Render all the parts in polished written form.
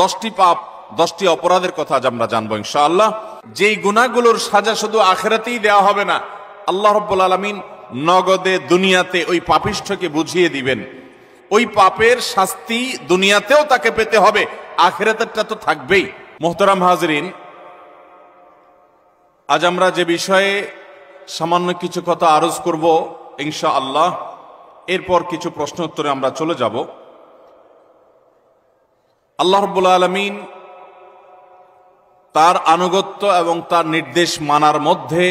10টি পাপ 10টি অপরাধের কথা আজ আমরা জানবো ইনশাআল্লাহ। যেই গুনাহগুলোর সাজা শুধু আখিরাতেই দেওয়া হবে না, আল্লাহ রাব্বুল আলামিন নগদে দুনিয়াতে ওই পাপিষ্ঠকে বুঝিয়ে দিবেন। ওই পাপের শাস্তি দুনিয়াতেও তাকে পেতে হবে, আখিরাতেরটা তো থাকবেই। মুহতারাম হাজরিন, আজ আমরা যে বিষয়ে সামান্য কিছু কথা আরজ করব ইনশাআল্লাহ, এরপর কিছু প্রশ্ন উত্তরে আমরা চলে যাব। আল্লাহ রাব্বুল আলামিন তার আনুগত্য এবং তার নির্দেশ মানার মধ্যে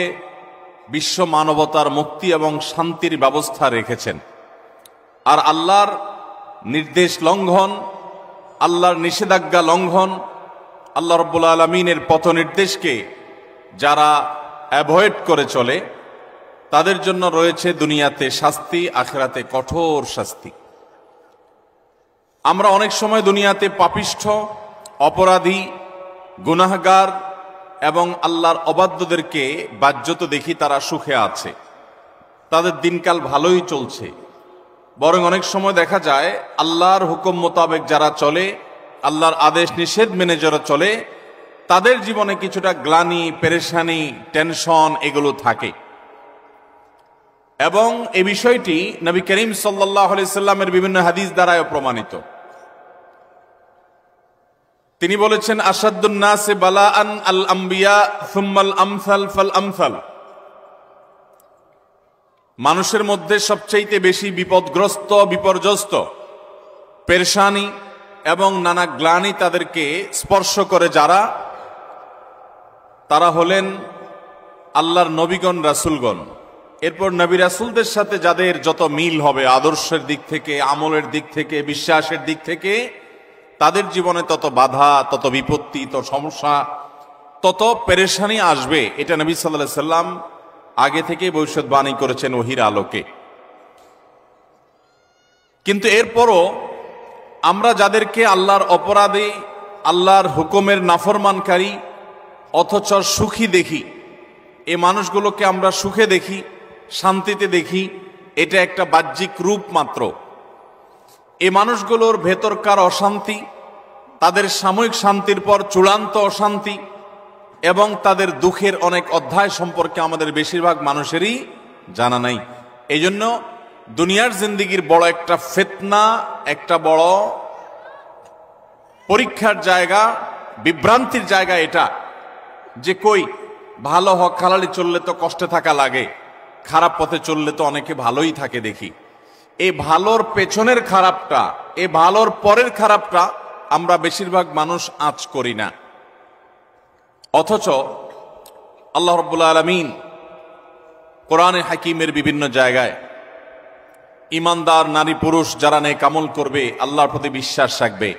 বিশ্ব মানবতার মুক্তি এবং শান্তির ব্যবস্থা রেখেছেন। আর আল্লাহর নির্দেশ লঙ্ঘন, আল্লাহর নিষেধাজ্ঞা লঙ্ঘন, আল্লাহ রাব্বুল আলামিনের পথ নির্দেশকে যারা অ্যাভয়েড করে চলে তাদের জন্য রয়েছে দুনিয়াতে শাস্তি, আখিরাতে কঠোর শাস্তি। আমরা অনেক সময় দুনিয়াতে পাপিষ্ঠ, অপরাধী, গুনাহগার এবং আল্লাহর অবাধ্যদেরকে বাহ্যত দেখি তারা সুখে আছে, তাদের দিনকাল ভালোই চলছে। বরং অনেক সময় দেখা যায় আল্লাহর হুকুম মোতাবেক যারা চলে, আল্লাহর আদেশ নিষেধ মেনে যারা চলে, তাদের জীবনে কিছুটা গ্লানি, পেরেশানি, টেনশন এগুলো থাকে। এবং এই বিষয়টি নবী করিম সাল্লাল্লাহু আলাইহি সাল্লামের বিভিন্ন হাদিস দ্বারাও প্রমাণিত। তিনি বলেছেন, আশাদ্দুন নাসি বালাআন আল আম্বিয়া সুম্মাল আমসাল ফাল আমসাল। মানুষের মধ্যে সবচেয়ে বেশি বিপদগ্রস্ত, বিপর্যস্ত, পেরেশানি এবং নানা গ্লানি তাদেরকে স্পর্শ করে যারা, তারা হলেন আল্লাহর নবীগণ, রাসূলগণ। এরপর নবী রাসূলদের সাথে যাদের যত মিল হবে আদর্শের দিক থেকে, আমলের দিক থেকে, বিশ্বাসের দিক থেকে, তাদের জীবনে তত বাধা, তত বিপত্তি, তত সমস্যা, তত পেরেশানি আসবে। এটা নবী সাল্লাল্লাহু আলাইহি সাল্লাম আগে থেকে ভবিষ্যৎবাণী করেছেন ওহীর আলোকে। কিন্তু এরপরও আমরা যাদেরকে আল্লাহর অপরাধী, আল্লাহর হুকুমের নাফরমানকারী অথচ সুখী দেখি, এই মানুষগুলোকে আমরা সুখে দেখি, শান্তিতে দেখি, এটা একটা বাহ্যিক রূপ মাত্র। এই মানুষগুলোর ভেতরকার অশান্তি, তাদের সাময়িক শান্তির পর চূড়ান্ত অশান্তি এবং তাদের দুঃখের অনেক অধ্যায় সম্পর্কে আমাদের বেশিরভাগ মানুষেরই জানা নাই। এই জন্য দুনিয়ার জিন্দিগির বড় একটা ফিতনা, একটা বড় পরীক্ষার জায়গা, বিভ্রান্তির জায়গা এটা, যে কই ভালো হক হালালি চললে তো কষ্টে থাকা লাগে, খারাপ পথে চললে তো অনেকে ভালোই থাকে দেখি। এই ভালোর পেছনের খারাপটা, এই ভালোর পরের খারাপটা আমরা বেশিরভাগ মানুষ আঁচ করি না। অথচ আল্লাহ রাব্বুল আলামিন কোরআনে হাকিমের বিভিন্ন জায়গায় ইমানদার নারী পুরুষ যারা নেক আমল করবে, আল্লাহর প্রতি বিশ্বাস রাখবে,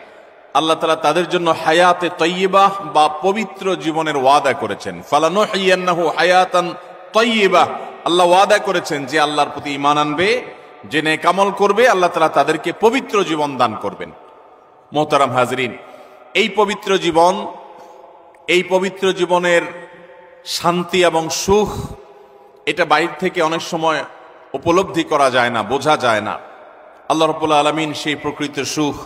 আল্লাহ তাআলা তাদের জন্য হায়াতে তাইয়্যিবাহ বা পবিত্র জীবনের ওয়াদা করেছেন। ফালানুহইয়ান্নাহু হায়াতান তাইয়্যিবাহ, আল্লাহ ওয়াদা করেছেন যে আল্লাহর প্রতি ঈমান আনবে, যে নেক আমল করবে, আল্লাহ তাআলা তাদেরকে পবিত্র জীবন দান করবেন। মুহতারাম হাজরিন, এই পবিত্র জীবন, এই পবিত্র জীবনের শান্তি এবং সুখ, এটা বাইরে থেকে অনেক সময় উপলব্ধি করা যায় না, বোঝা যায় না। আল্লাহ রাব্বুল আলামিন সেই প্রকৃত সুখ,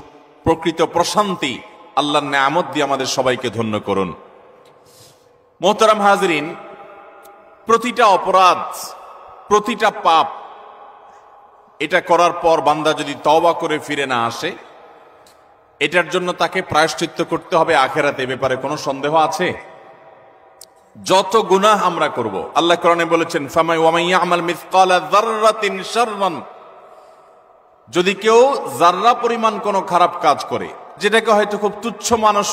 প্রকৃত প্রশান্তি আল্লাহর নেয়ামত দিয়ে আমাদের সবাইকে ধন্য করুন। মুহতারাম হাজরিন, প্রতিটা অপরাধ, প্রতিটা পাপ, এটা করার পর বান্দা যদি তওবা করে ফিরে না আসে, এটার জন্য তাকে প্রায়শ্চিত্ত করতে হবে আখিরাতে। ব্যাপারে কোনো সন্দেহ আছে? যত গুনাহ আমরা করব, আল্লাহ কোরআনে বলেছেন, ওয়ামান ইয়ামাল মিসকালা যাররাতিন শাররান, যদি কেউ যাররা পরিমাণ কোনো খারাপ কাজ করে, যেটাকে হয়তো খুব তুচ্ছ মানুষ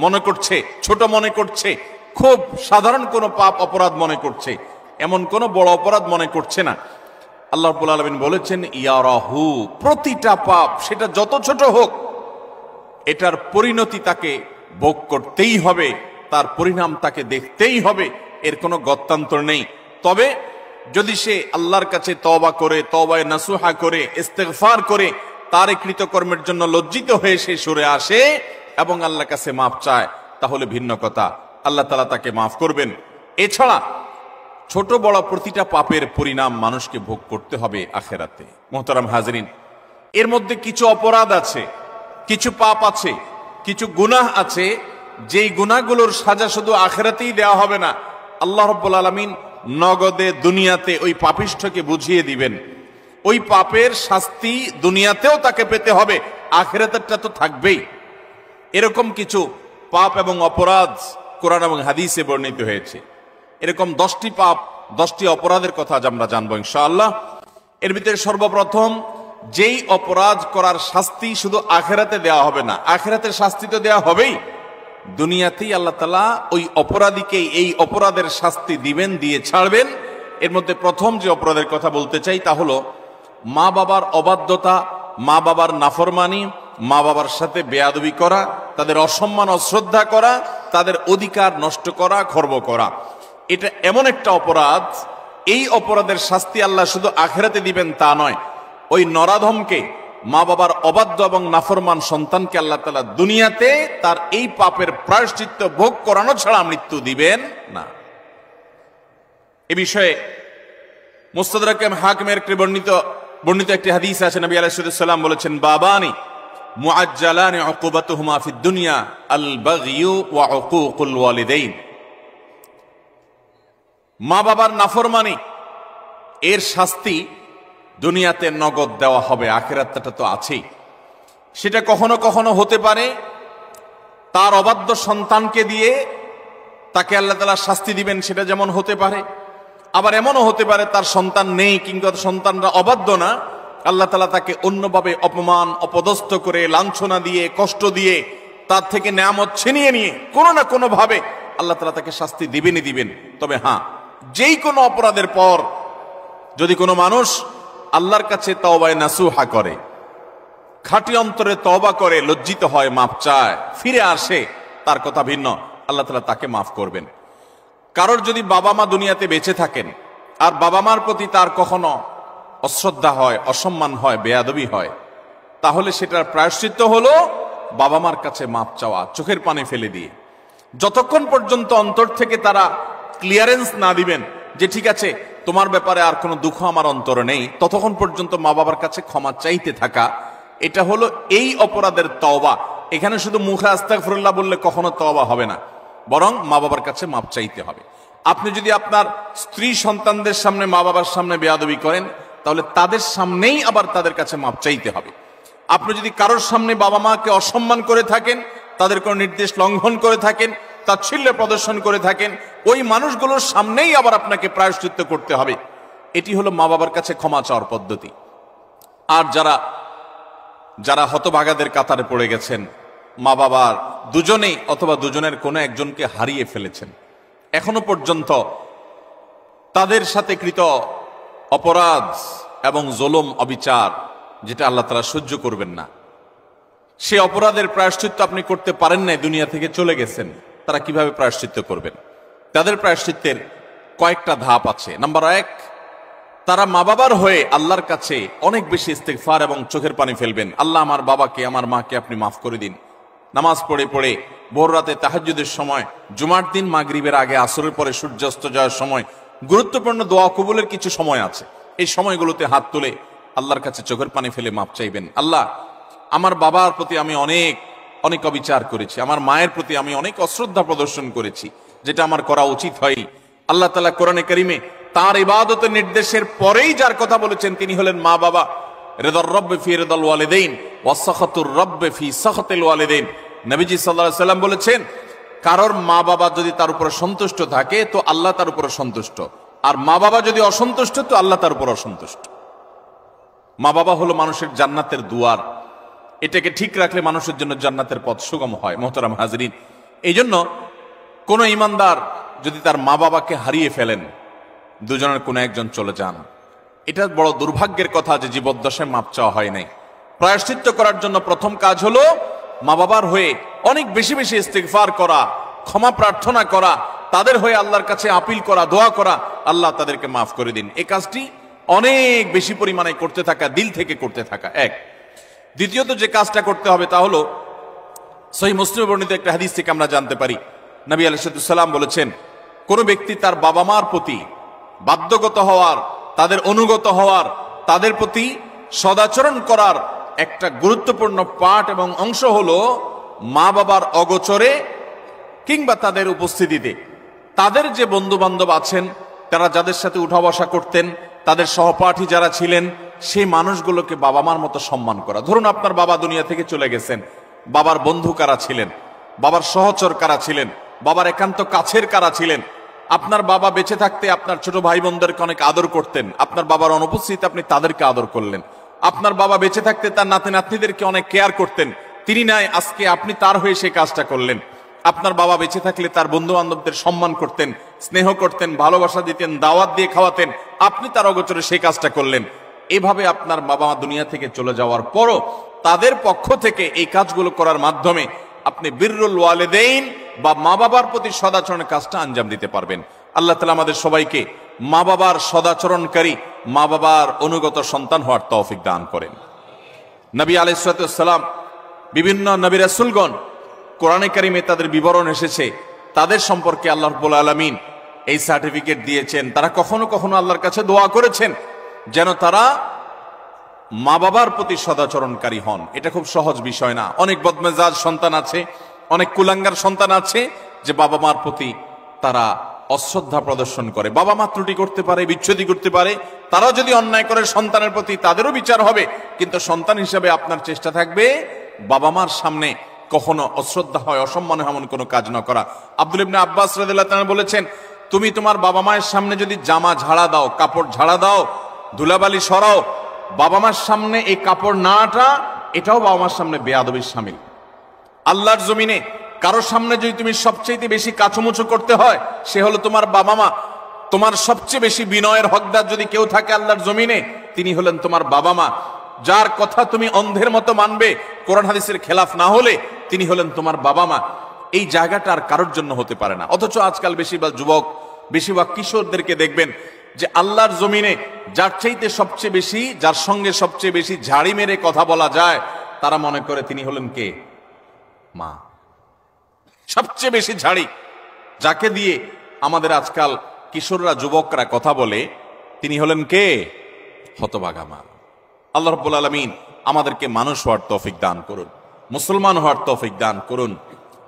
মনে করছে, ছোট মনে করছে, খুব সাধারণ কোনো পাপ অপরাধ মনে করছে, এমন কোনো বড় অপরাধ মনে করছে না, আল্লাহ রাব্বুল আলামিন বলেছেন ইয়ারাহু, প্রতিটা পাপ সেটা যত ছোট হোক, এটার পরিণতি তাকে ভোগ করতেই হবে, তার পরিণাম তাকে দেখতেই হবে, এর কোনো গত্যান্তর নেই। তবে যদি সে আল্লাহর কাছে তওবা করে, তওবায়ে নাসুহা করে, ইস্তেগফার করে, তার কৃতকর্মের জন্য লজ্জিত হয়ে সে সরে আসে এবং আল্লাহর কাছে মাফ চায়, তাহলে ভিন্ন কথা, আল্লাহ তাআলা তাকে মাফ করবেন। এছাড়া ছোট বড় প্রতিটা পাপের পরিণাম মানুষকে ভোগ করতে হবে আখিরাতে। মুহতারাম হাজরিন, এর মধ্যে কিছু অপরাধ আছে, কিছু পাপ আছে কিছু গুনাহ আছে যেই গুনাহগুলোর সাজা শুধু আখিরাতেই দেওয়া হবে না, আল্লাহ রাব্বুল আলামিন নগদে দুনিয়াতে ওই পাপিষ্ঠকে বুঝিয়ে দিবেন। ওই পাপের শাস্তি দুনিয়াতেও তাকে পেতে হবে, আখিরাতেরটা তো থাকবেই। এরকম কিছু পাপ এবং অপরাধ কোরআন এবং হাদিসে বর্ণিত হয়েছে। এরকম 10টি পাপ 10টি অপরাধের কথা আজ আমরা জানবো ইনশাআল্লাহ। এর ভিতরে সর্বপ্রথম যেই অপরাধ করার শাস্তি শুধু আখিরাতে দেওয়া হবে না, আখিরাতের শাস্তি তো দেওয়া হবেই, দুনিয়াতেই আল্লাহ তাআলা ওই অপরাধীকে এই অপরাধের শাস্তি দিবেন, দিয়ে ছাড়বেন। এর মধ্যে প্রথম যে অপরাধের কথা বলতে চাই তা হলো মা বাবার অবাধ্যতা, মা বাবার নাফরমানি, মা বাবার সাথে বেয়াদবি করা, তাদের অসম্মান অশ্রদ্ধা করা, তাদের অধিকার নষ্ট করা, খর্ব করা। এটা এমন একটা অপরাধ, এই অপরাধের শাস্তি আল্লাহ শুধু আখিরাতে দিবেন তা নয়, ওই নরাধমকে, মা বাবার অবাধ্য এবং নাফরমান সন্তানকে আল্লাহ তাআলা দুনিয়াতে তার এই পাপের প্রায়শ্চিত্ত ভোগ করানো ছাড়া মৃত্যু দিবেন না। এ বিষয়ে মুস্তাদরাক হাকিমের বর্ণিত একটি হাদিস আছে। নবী আলাইহিস সালাম বলেছেন, বাবানি মুআজ্জালানি উকুবাতুহুমা ফিদ দুনিয়া আল বাগয়ু ওয়া উকুকুল ওয়ালিদাইন। মা বাবার নাফরমানি এর শাস্তি দুনিয়াতে নগদ দেওয়া হবে, আখিরাতটা তো আছেই। সেটা কখনো কখনো হতে পারে তার অবাধ্য সন্তানকে দিয়ে তাকে আল্লাহ তাআলা শাস্তি দিবেন, সেটা যেমন হতে পারে। আবার এমনও হতে পারে তার সন্তান নেই কিংবা সন্তানরা অবাধ্য না, আল্লাহ তাআলা তাকে অন্যভাবে অপমান অপদস্থ করে, লাঞ্ছনা দিয়ে, কষ্ট দিয়ে, তার থেকে নেয়ামত ছিনিয়ে নিয়ে কোনো না কোনো ভাবে আল্লাহ তাআলা তাকে শাস্তি দিবেনই দিবেন। তবে হ্যাঁ, যেই কোনো অপরাধের পর যদি কোনো মানুষ আল্লাহর কাছে তওবায়ে নাসুহা করে, খাঁটি অন্তরে তওবা করে, লজ্জিত হয়, মাফ চায়, ফিরে আসে, তার কথা ভিন্ন, আল্লাহ তাআলা তাকে মাফ করবেন। কারোর যদি বাবা মা দুনিয়াতে বেঁচে থাকেন আর বাবা মার প্রতি তার কখনো অশ্রদ্ধা হয়, অসম্মান হয়, বেয়াদবি হয়, তাহলে সেটার প্রায়শ্চিত্ত হলো বাবা মার কাছে মাফ চাওয়া, চোখের পানি ফেলে দিয়ে। যতক্ষণ পর্যন্ত অন্তর থেকে তারা ক্লিয়ারেন্স না দিবেন যে ঠিক আছে তোমার ব্যাপারে আর কোনো দুঃখ আমার অন্তরে নেই, ততক্ষণ পর্যন্ত মা বাবার কাছে ক্ষমা চাইতে থাকা, এটা হলো এই অপরাধের তওবা। এখানে শুধু মুখে আস্তাগফিরুল্লাহ বললে কখনো তওবা হবে না, বরং মা বাবার কাছে মাপ চাইতে হবে। আপনি যদি আপনার স্ত্রী সন্তানদের সামনে, মা বাবার সামনে বেয়াদবি করেন, তাহলে তাদের সামনেই আবার তাদের কাছে মাপ চাইতে হবে। আপনি যদি কারোর সামনে বাবা মাকে অসম্মান করে থাকেন, তাদের কোনো নির্দেশ লঙ্ঘন করে থাকেন, তাচ্ছিল্য প্রদর্শন করে থাকেন, ওই মানুষগুলোর সামনেই আবার আপনাকে প্রায়শ্চিত্ত করতে হবে। এটি হলো মা বাবার কাছে ক্ষমা চাওয়ার পদ্ধতি। আর যারা হতভাগাদের কাতারে পড়ে গেছেন, মা বাবার দুজনেই অথবা দুজনের কোনো একজনকে হারিয়ে ফেলেছেন, এখনো পর্যন্ত তাদের সাথে কৃত অপরাধ এবং জুলুম, অবিচার, যেটা আল্লাহ তাআলা সহ্য করবেন না, সে অপরাধের প্রায়শ্চিত্ত আপনি করতে পারেন নাই, দুনিয়া থেকে চলে গেছেন, তারা কিভাবে প্রায়শ্চিত্ত করবেন? তাদের প্রায়শ্চিত্তের কয়েকটা ধাপ আছে। নাম্বার 1, তারা মা বাবার হয়ে আল্লাহর কাছে অনেক বেশি ইস্তেগফার এবং চোখের পানি ফেলবেন। আল্লাহ, আমার বাবাকে, আমার মাকে আপনি মাফ করে দিন। নামাজ পড়ে পড়ে ভোর রাতে তাহাজ্জুদের সময়, জুমার দিন মাগরিবের আগে, আসরের পরে সূর্যাস্ত যাওয়ার সময়, গুরুত্বপূর্ণ দোয়া কবুলের কিছু সময় আছে, এই সময়গুলোতে হাত তুলে আল্লাহর কাছে চোখের পানি ফেলে মাপ চাইবেন। আল্লাহ, আমার বাবার প্রতি আমি অনেক অনেক অবিচার করেছি, আমার মায়ের প্রতি আমি অনেক অশ্রদ্ধা প্রদর্শন করেছি, যেটা আমার করা উচিত হয়নি। আল্লাহ তাআলা কোরআনে কারিমে তার ইবাদতের নির্দেশের পরেই যার কথা বলেছেন তিনি হলেন মা বাবা। রিদার রব্বি ফি রিদাল ওয়ালিদাইন ওয়া সাখাতুর রব্বি ফি সাখাতিল ওয়ালিদাইন। নবীজি সাল্লাল্লাহু আলাইহি সাল্লাম বলেছেন, কারোর মা বাবা যদি তার উপরে সন্তুষ্ট থাকে তো আল্লাহ তার উপরে সন্তুষ্ট, আর মা বাবা যদি অসন্তুষ্ট তো আল্লাহ তার উপর অসন্তুষ্ট। মা বাবা হলো মানুষের জান্নাতের দুয়ার, এটাকে ঠিক রাখলে মানুষের জন্য জান্নাতের পথ সুগম হয়। মোহতারাম হাজরিন, এই জন্য কোন ইমানদার যদি তার মা বাবাকে হারিয়ে ফেলেন, দুজনের কোনো একজন চলে যান, এটা বড় দুর্ভাগ্যের কথা যে জীবদ্দশায় মাপ চাওয়া হয় নাই। প্রায়শ্চিত্ত করার জন্য প্রথম কাজ হলো মা বাবার হয়ে অনেক বেশি বেশি ইস্তিগফার করা, ক্ষমা প্রার্থনা করা, তাদের হয়ে আল্লাহর কাছে আপিল করা, দোয়া করা, আল্লাহ তাদেরকে মাফ করে দিন। এই কাজটি অনেক বেশি পরিমাণে করতে থাকা, দিল থেকে করতে থাকা এক। দ্বিতীয়ত যে কাজটা করতে হবে তা হলো সহিহ মুসলিমে বর্ণিত একটা হাদিস থেকে আমরা জানতে পারি, নবী আলাইহিস সালাম বলেছেন, কোন ব্যক্তি তার বাবা মার প্রতি বাধ্যগত হওয়ার, তাদের অনুগত হওয়ার, তাদের প্রতি সদাচরণ করার একটা গুরুত্বপূর্ণ পাঠ এবং অংশ হলো মা বাবার অগোচরে কিংবা তাদের উপস্থিতিতে তাদের যে বন্ধু বান্ধব আছেন, তারা যাদের সাথে উঠা বসা করতেন, তাদের সহপাঠী যারা ছিলেন, সেই মানুষগুলোকে বাবা মার মতো সম্মান করা। ধরুন আপনার বাবা দুনিয়া থেকে চলে গেছেন, বাবার বন্ধু কারা ছিলেন, বাবার সহচর কারা ছিলেন, বাবার একান্ত কাছের কারা ছিলেন। আপনার বাবা বেঁচে থাকতে আপনার ছোট ভাই বোনদেরকে অনেক আদর করতেন, আপনার বাবার অনুপস্থিতিতে আপনি তাদেরকে আদর করলেন। আপনার বাবা বেঁচে থাকতে তার নাতি নাতনিদেরকে অনেক কেয়ার করতেন, তিনি নাই, আজকে আপনি তার হয়ে সেই কাজটা করলেন। আপনার বাবা বেঁচে থাকলে তার বন্ধু বান্ধবদের সম্মান করতেন, স্নেহ করতেন, ভালোবাসা দিতেন, দাওয়াত দিয়ে খাওয়াতেন, আপনি তার অগোচরে সেই কাজটা করলেন। এভাবে আপনার বাবা মা দুনিয়া থেকে চলে যাওয়ার পরও তাদের পক্ষ থেকে এই কাজগুলো করার মাধ্যমে আপনি বিররুল ওয়ালিদাইন বা মা বাবার প্রতি সদাচরণের কাজটা আঞ্জাম দিতে পারবেন। আল্লাহ তাআলা আমাদের সবাইকে মা বাবার সদাচরণকারী, মা বাবার অনুগত সন্তান হওয়ার তৌফিক দান করেন। নবী আলাইহিস সালাম, বিভিন্ন নবী রাসূলগণ কোরআনে কারিমে তাদের বিবরণ এসেছে, তাদের সম্পর্কে আল্লাহ রাব্বুল আলামিন এই সার্টিফিকেট দিয়েছেন। তারা কখনো কখনো আল্লাহর কাছে দোয়া করেছেন যেন তারা মা বাবার প্রতি সদাচরণকারী হন। এটা খুব সহজ বিষয় না। অনেক বদমেজাজ সন্তান আছে, অনেক কুলাঙ্গার সন্তান আছে যে বাবা মার প্রতি তারা অশ্রদ্ধা প্রদর্শন করে। বাবা মা ত্রুটি করতে পারে, বিচ্ছুতি করতে পারে, তারাও যদি অন্যায় করে সন্তানের প্রতি তাদেরও বিচার হবে, কিন্তু সন্তান হিসেবে আপনার চেষ্টা থাকবে বাবা মার সামনে কখনো অশ্রদ্ধা হয়, অসম্মান এমন কোনো কাজ না করা। আব্দুল ইবনে আব্বাস রাদিয়াল্লাহু তাআলা বলেছেন, তুমি তোমার বাবা মায়ের সামনে যদি জামা ঝাড়া দাও, কাপড় ঝাড়া দাও, ধুলাবালি সরাও, বাবা মার সামনে এই কাপড় নাটা, এটাও বাবা মার সামনে বেয়াদবির শামিল। আল্লাহর জমিনে কারোর সামনে যদি তুমি সবচেয়ে বেশি কাচুমুচু করতে হয়, সে হলো তোমার বাবা মা। তোমার সবচেয়ে বেশি বিনয়ের হকদার যদি কেউ থাকে আল্লাহর জমিনে, তিনি হলেন তোমার বাবা মা। যার কথা তুমি অন্ধের মতো মানবে, কোরআন হাদিসের খেলাফ না হলে, তিনি হলেন তোমার বাবা মা। এই জায়গাটা আর কারোর জন্য হতে পারে না। অথচ আজকাল বেশিরভাগ যুবক, বেশিরভাগ কিশোরদেরকে দেখবেন যে আল্লাহর জমিনে যার চাইতে সবচেয়ে বেশি, যার সঙ্গে সবচেয়ে বেশি ঝাড়ি মেরে কথা বলা যায়, তারা মনে করে তিনি হলেন কে? মা। সবচেয়ে বেশি ঝাড়ি যাকে দিয়ে আমাদের আজকাল কিশোররা, যুবকরা কথা বলে, তিনি হলেন কে? হতভাগা মা। আল্লাহ রাব্বুল আলামিন আমাদেরকে মানুষ হওয়ার তৌফিক দান করুন, মুসলমান হওয়ার তৌফিক দান করুন।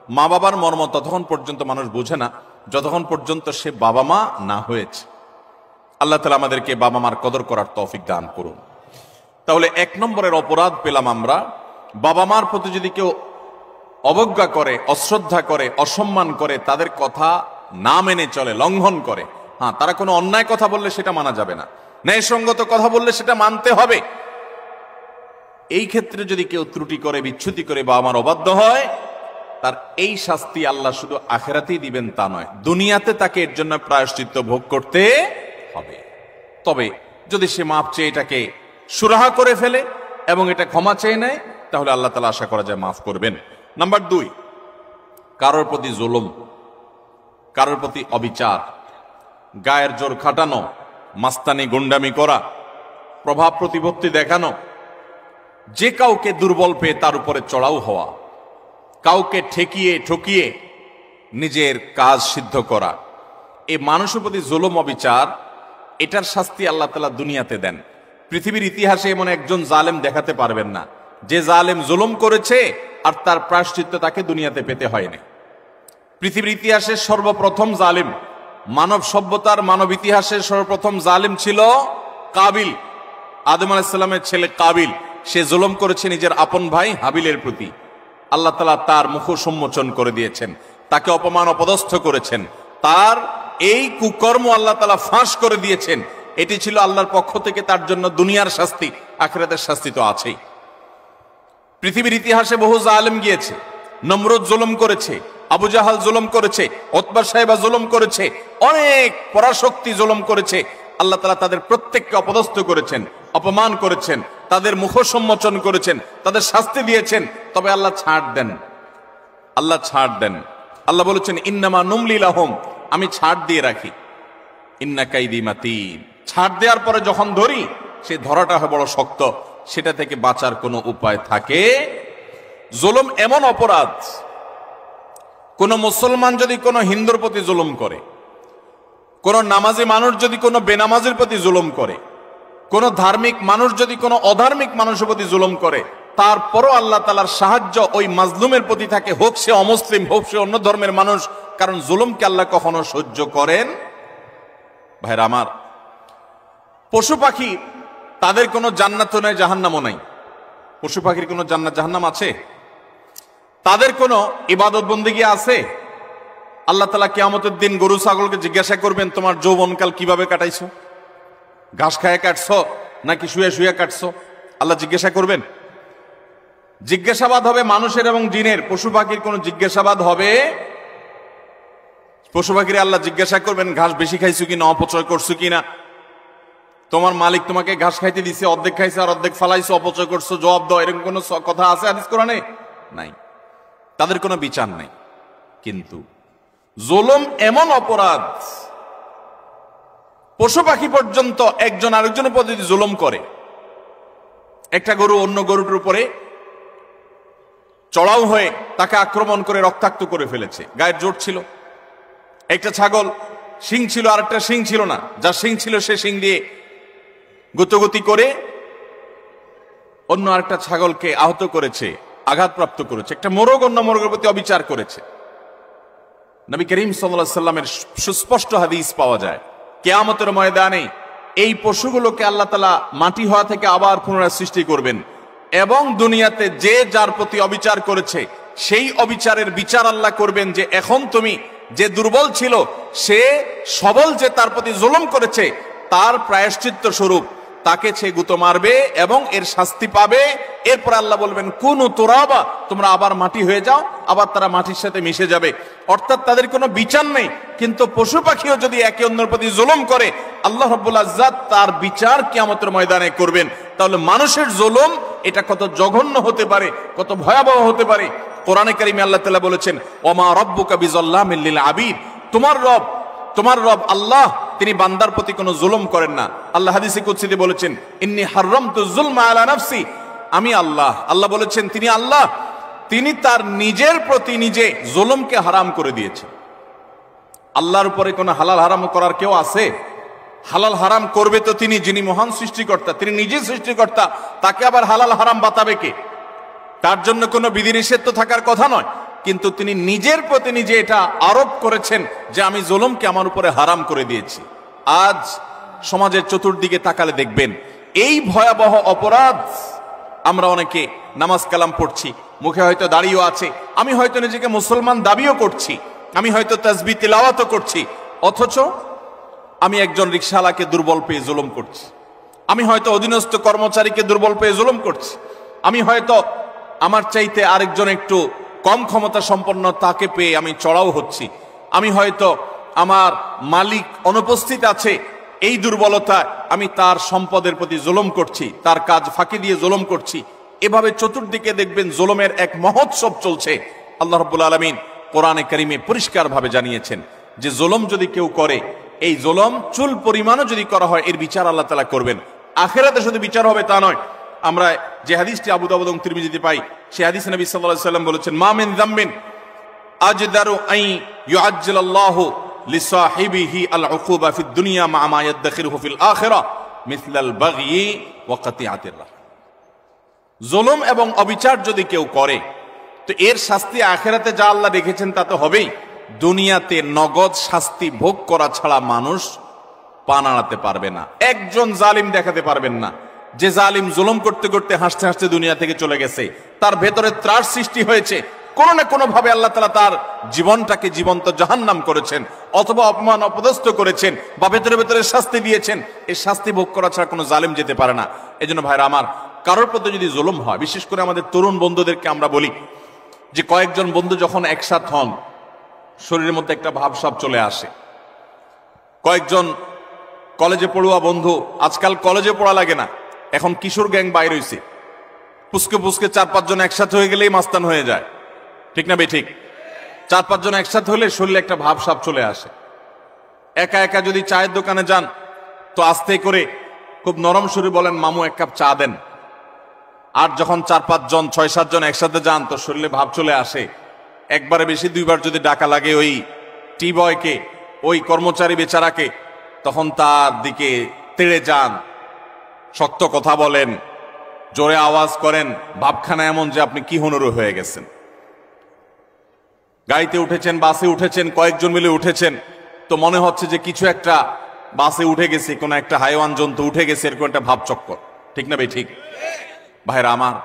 মা বাবার মর্ম ততক্ষণ পর্যন্ত মানুষ বোঝে না যতক্ষণ পর্যন্ত সে বাবা মা না হয়েছে। আল্লাহ তাআলা আমাদেরকে বাবা মার কদর করার তৌফিক দান করুন। তাহলে এক নম্বরের অপরাধ পেলাম আমরা, বাবা মার প্রতি যদি কেউ অবজ্ঞা করে, অশ্রদ্ধা করে, অসম্মান করে, তাদের কথা না মেনে চলে, লঙ্ঘন করে। হ্যাঁ, তারা কোনো অন্যায় কথা বললে সেটা মানা যাবে না, ন্যায়সঙ্গত কথা বললে সেটা মানতে হবে। এই ক্ষেত্রে যদি কেউ ত্রুটি করে, বিচ্যুতি করে, বাবা মার অবাধ্য হয়, তার এই শাস্তি আল্লাহ শুধু আখিরাতেই দিবেন তা নয়, দুনিয়াতে তাকে এর জন্য প্রায়শ্চিত্ত ভোগ করতে হবে। তবে যদি সে মাপ চেয়ে এটাকে সুরাহা করে ফেলে এবং এটা ক্ষমা চেয়ে নেয়, তাহলে আল্লাহ তাআলা আশা করা যায় মাফ করবেন। নাম্বার 2, কারোর প্রতি জুলুম, কারোর প্রতি অবিচার, গায়ের জোর খাটানো, মাস্তানি গুন্ডামি করা, প্রভাব প্রতিপত্তি দেখানো, যে কাউকে দুর্বল পেয়ে তার উপরে চড়াও হওয়া, কাউকে ঠকিয়ে নিজের কাজ সিদ্ধ করা, এই মানুষের প্রতি জুলুম, অবিচার, এটার শাস্তি আল্লাহ তাআলা দুনিয়াতে দেন। পৃথিবীর ইতিহাসে এমন একজন জালেম দেখাতে পারবেন না যে জালেম জুলুম করেছে আর তার প্রায়শ্চিত্ত তাকে দুনিয়াতে পেতে হয়নি। পৃথিবীর ইতিহাসের সর্বপ্রথম জালেম, মানব সভ্যতার, মানব ইতিহাসের সর্বপ্রথম জালেম ছিল কাবিল, আদম আলাইহিস সালামের ছেলে কাবিল। সে জুলুম করেছে নিজের আপন ভাই হাবিলের প্রতি। আল্লাহ তাআলা তার মুখ সম্মোচন করে দিয়েছেন, তাকে অপমান অপদস্থ করেছেন, তার এই কুকর্ম আল্লাহ তাআলা ফাঁস করে দিয়েছেন। এটি ছিল আল্লাহর পক্ষ থেকে তার জন্য দুনিয়ার শাস্তি, আখিরাতের শাস্তি তো আছেই। পৃথিবীর ইতিহাসে বহু জালেম গিয়েছে, নমরুদ জুলুম করেছে, আবু জাহাল জুলুম করেছে, উতবা সাহেবা জুলুম করেছে, অনেক পরাশক্তি জুলুম করেছে। আল্লাহ তাআলা তাদের প্রত্যেককে অপদস্থ করেছেন, অপমান করেছেন, তাদের মুখ সম্মোচন করেছেন, তাদের শাস্তি দিয়েছেন। তবে আল্লাহ ছাড় দেন, আল্লাহ ছাড় দেন। আল্লাহ বলেছেন ইন্নামা নুমলি লাহুম, আমি ছাড় দিয়ে রাখি, ইন্না কাইদি মাতিন। ছাড় দেওয়ার পরে যখন ধরি, সেই ধরাটা হয় বড় শক্ত, সেটা থেকে বাঁচার কোনো উপায় থাকে? জুলুম এমন অপরাধ, কোন মুসলমান যদি কোনো হিন্দুর প্রতি জুলুম করে, কোন নামাজি মানুষ যদি কোনো বেনামাজির প্রতি জুলুম করে, কোন ধার্মিক মানুষ যদি কোনো অধার্মিক মানুষের প্রতি জুলুম করে, তারপরও আল্লাহ তাআলার সাহায্য ওই মাজলুমের প্রতি থাকে, হোক সে অমুসলিম, হোক সে অন্য ধর্মের মানুষ, কারণ জুলুমকে আল্লাহ কখনো সহ্য করেন। ভাইরা আমার, পশু পাখি তাদের কোনো জান্নাতও নাই, জাহান্নামও নাই। পশু পাখির কোনো জান্নাত জাহান্নাম আছে? তাদের কোনো ইবাদত বন্দেগী আছে? আল্লাহ তাআলা কিয়ামতের দিন গরু ছাগলকে জিজ্ঞাসা করবেন, তোমার যৌবনকাল কিভাবে কাটাইছো? ঘাস খায় কাটছো নাকি শুয়ে শুয়ে কাটছো? আল্লাহ জিজ্ঞাসা করবেন। জিজ্ঞাসাবাদ হবে মানুষের এবং জিনের। পশু পাখির কোনো জিজ্ঞাসাবাদ হবে? পশু পাখির আল্লাহ জিজ্ঞাসা করবেন, ঘাস বেশি খাইছো কিনা, অপচয় করছো কিনা? তোমার মালিক তোমাকে ঘাস খাইতে দিছে, অর্ধেক খাইছে আর অর্ধেক ফালাইছো, অপচয় করছো, জবাব দাও। এরকম কোনো কথা আছে হাদিস কোরআনে? নাই। তাদের কোনো বিচার নাই। কিন্তু জুলুম এমন অপরাধ, পশু পাখি পর্যন্ত একজন আরেকজনের প্রতি জুলুম করে। একটা গরু অন্য গরুটার উপরে চড়াও হয়ে তাকে আক্রমণ করে রক্তাক্ত করে ফেলেছে, গায়ের জোর ছিল। একটা ছাগল শিং ছিল, আর একটা শিং ছিল না, যার শিং ছিল সে শিং দিয়ে গুতগুতি করে অন্য আরেকটা ছাগলকে আহত করেছে, আঘাতপ্রাপ্ত করেছে। একটা মোরগ অন্য মোরগের প্রতি অবিচার করেছে। নবী করিম সাল্লাল্লাহু আলাইহি ওয়াসাল্লামের সুস্পষ্ট হাদিস পাওয়া যায়, কিয়ামতের ময়দানে এই পশুগুলোকে আল্লাহ তাআলা মাটি হওয়া থেকে আবার পুনরায় সৃষ্টি করবেন এবং দুনিয়াতে যে যার প্রতি অবিচার করেছে সেই অবিচারের বিচার আল্লাহ করবেন। যে এখন তুমি, যে দুর্বল ছিল সে সবল যে তার প্রতি জুলুম করেছে, তার প্রায়শ্চিত্ত স্বরূপ তাকে সে গুঁতো মারবে এবং এর শাস্তি পাবে। এরপর আল্লাহ বলবেন, কুনু তুরাবা, তোমরা আবার মাটি হয়ে যাও, আবার তারা মাটির সাথে মিশে যাবে। অর্থাৎ তাদের কোনো বিচার নেই। কিন্তু পশু পাখিও যদি একে অন্যের প্রতি জুলুম করে, আল্লাহ রাব্বুল ইজ্জত তার বিচার কিয়ামতের ময়দানে করবেন। তাহলে মানুষের জুলুম এটা কত জঘন্য হতে পারে, কত ভয়াবহ হতে পারে। কোরআনে কারিমে আল্লাহ তাআলা বলেছেন, ওমা রাব্বুকা বিযাল্লামিল লিল আবিদ, তোমার রব আল্লাহ তিনি বান্দার প্রতি কোনো জুলুম করেন না। আল্লাহ হাদিসে কুদসিতে বলেছেন, ইন্নী হারামতু যুলমা আলা নাফসি, আমি আল্লাহ বলেছেন তিনি আল্লাহ, তিনি তার নিজের প্রতি নিজে জুলুমকে হারাম করে দিয়েছেন। আল্লাহর উপরে কোনো হালাল হারাম করার কেউ আছে? হালাল হারাম করবে তো তিনি, যিনি মহান সৃষ্টিকর্তা, তিনি নিজে সৃষ্টিকর্তা, তাকে আবার হালাল হারাম বাতাবে কে? তার জন্য কোনো বিধিনিষেধ তো থাকার কথা নয়, কিন্তু তিনি নিজের প্রতি নিজে এটা আরোপ করেছেন যে আমি জুলুমকে আমার উপরে হারাম করে দিয়েছি। আজ সমাজের চতুর্দিকে তাকালে দেখবেন এই ভয়াবহ অপরাধ। আমরা অনেকে নামাজ কালাম পড়ছি, মুখে হয়তো দাড়িও আছে, আমি হয়তো নিজেকে মুসলমান দাবিও করছি, আমি হয়তো তাসবিহ তিলাওয়াতও করছি, অথচ আমি একজন রিকশাওয়ালাকে দুর্বল পেয়ে জুলুম করছি, আমি হয়তো অধীনস্থ কর্মচারীকে দুর্বল পেয়ে জুলুম করছি, আমি হয়তো আমার চাইতে আরেকজন একটু কম ক্ষমতা সম্পন্ন তাকে পেয়ে আমি চড়াও হচ্ছি, আমি হয়তো আমার মালিক অনুপস্থিত আছে এই দুর্বলতা আমি তার সম্পদের প্রতি জুলুম করছি, তার কাজ ফাঁকি দিয়ে জুলুম করছি। এভাবে চতুর্দিকে দেখবেন জুলুমের এক মহোৎসব চলছে। আল্লাহ রাব্বুল আলামিন কোরআনে কারিমে পরিষ্কার ভাবে জানিয়েছেন যে জুলুম যদি কেউ করে, এই জুলুম চুল পরিমাণও যদি করা হয়, এর বিচার আল্লাহ তাআলা করবেন। আখিরাতে শুধু বিচার হবে তা নয়। আমরা যে হাদিসটি আবু দাউদ এবং তিরমিজিতে পাই, সেই হাদিসে নবী সাল্লাল্লাহু আলাইহি ওয়াসাল্লাম বলেছেন, মা মিন যামবিন আজদারু আন ইউআজ্জিলাল্লাহু লিসাহিবিহি আল উকুবা ফিদ দুনিয়া মা মা ইয়াদখিরুহু ফিল আখিরাহ মিসলাল বাগয়ি ওয়া কাতিআতির রাহ। জুলুম এবং অবিচার যদি কেউ করে, তো এর শাস্তি আখিরাতে যা আল্লাহ রেখেছেন তা তো হবেই, দুনিয়াতে নগদ শাস্তি ভোগ করা ছাড়া মানুষ পা নাড়াতে পারবে না। একজন জালিম দেখাতে পারবেন না যে জালিম জুলুম করতে করতে হাসতে হাসতে দুনিয়া থেকে চলে গেছে, তার ভেতরে ত্রাস সৃষ্টি হয়েছে, কোনো না কোনো ভাবে আল্লাহ তাআলা তার জীবনটাকে জীবন্ত জাহান্নাম করেছেন, অথবা অপমান অপদস্থ করেছেন, বা ভেতরে ভেতরে শাস্তি দিয়েছেন। এই শাস্তি ভোগ করা ছাড়া কোনো জালিম যেতে পারে না। এই জন্য ভাইরা আমার, কারোর প্রতি যদি জুলুম হয়, বিশেষ করে আমাদের তরুণ বন্ধুদেরকে আমরা বলি যে কয়েকজন বন্ধু যখন একসাথ হন, শরীরের মধ্যে একটা ভাবসাব চলে আসে। কয়েকজন কলেজে পড়ুয়া বন্ধু, আজকাল কলেজে পড়া লাগে না, এখন কিশোর গ্যাং বাইর হইছে, পুস্কে পুস্কে 4-5 জন একসাথে হয়ে গেলেই মাস্তান হয়ে যায়, ঠিক না বেঠিক? 4-5 জন একসাথে হলে শরীরে একটা ভাবসাব চলে আসে। একা একা যদি চায়ের দোকানে যান, তো আস্তে করে খুব নরম সুরে বলেন, মামু 1 কাপ চা দেন। আর যখন 4-5 জন 6-7 জন একসাথে যান, তো শরীরে ভাব চলে আসে। একবারে বেশি 2বার যদি ডাকা লাগে ওই টি বয়কে, ওই কর্মচারী বেচারাকে, তখন তার দিকে তেড়ে যান, শক্ত কথা বলেন, জোরে আওয়াজ করেন, ভাবখানা এমন যে আপনি কি হনুরু হয়ে গেছেন। গাড়িতে উঠেছেন, বাসে উঠেছেন, কয়েকজন মিলে উঠেছেন, তো মনে হচ্ছে যে কিছু একটা বাসে উঠে গেছে, কোনো একটা হাইওয়ান জন্তু উঠে গেছে, এরকম একটা ভাব চক্কর, ঠিক না ভাই? ঠিক ভাইরা আমার,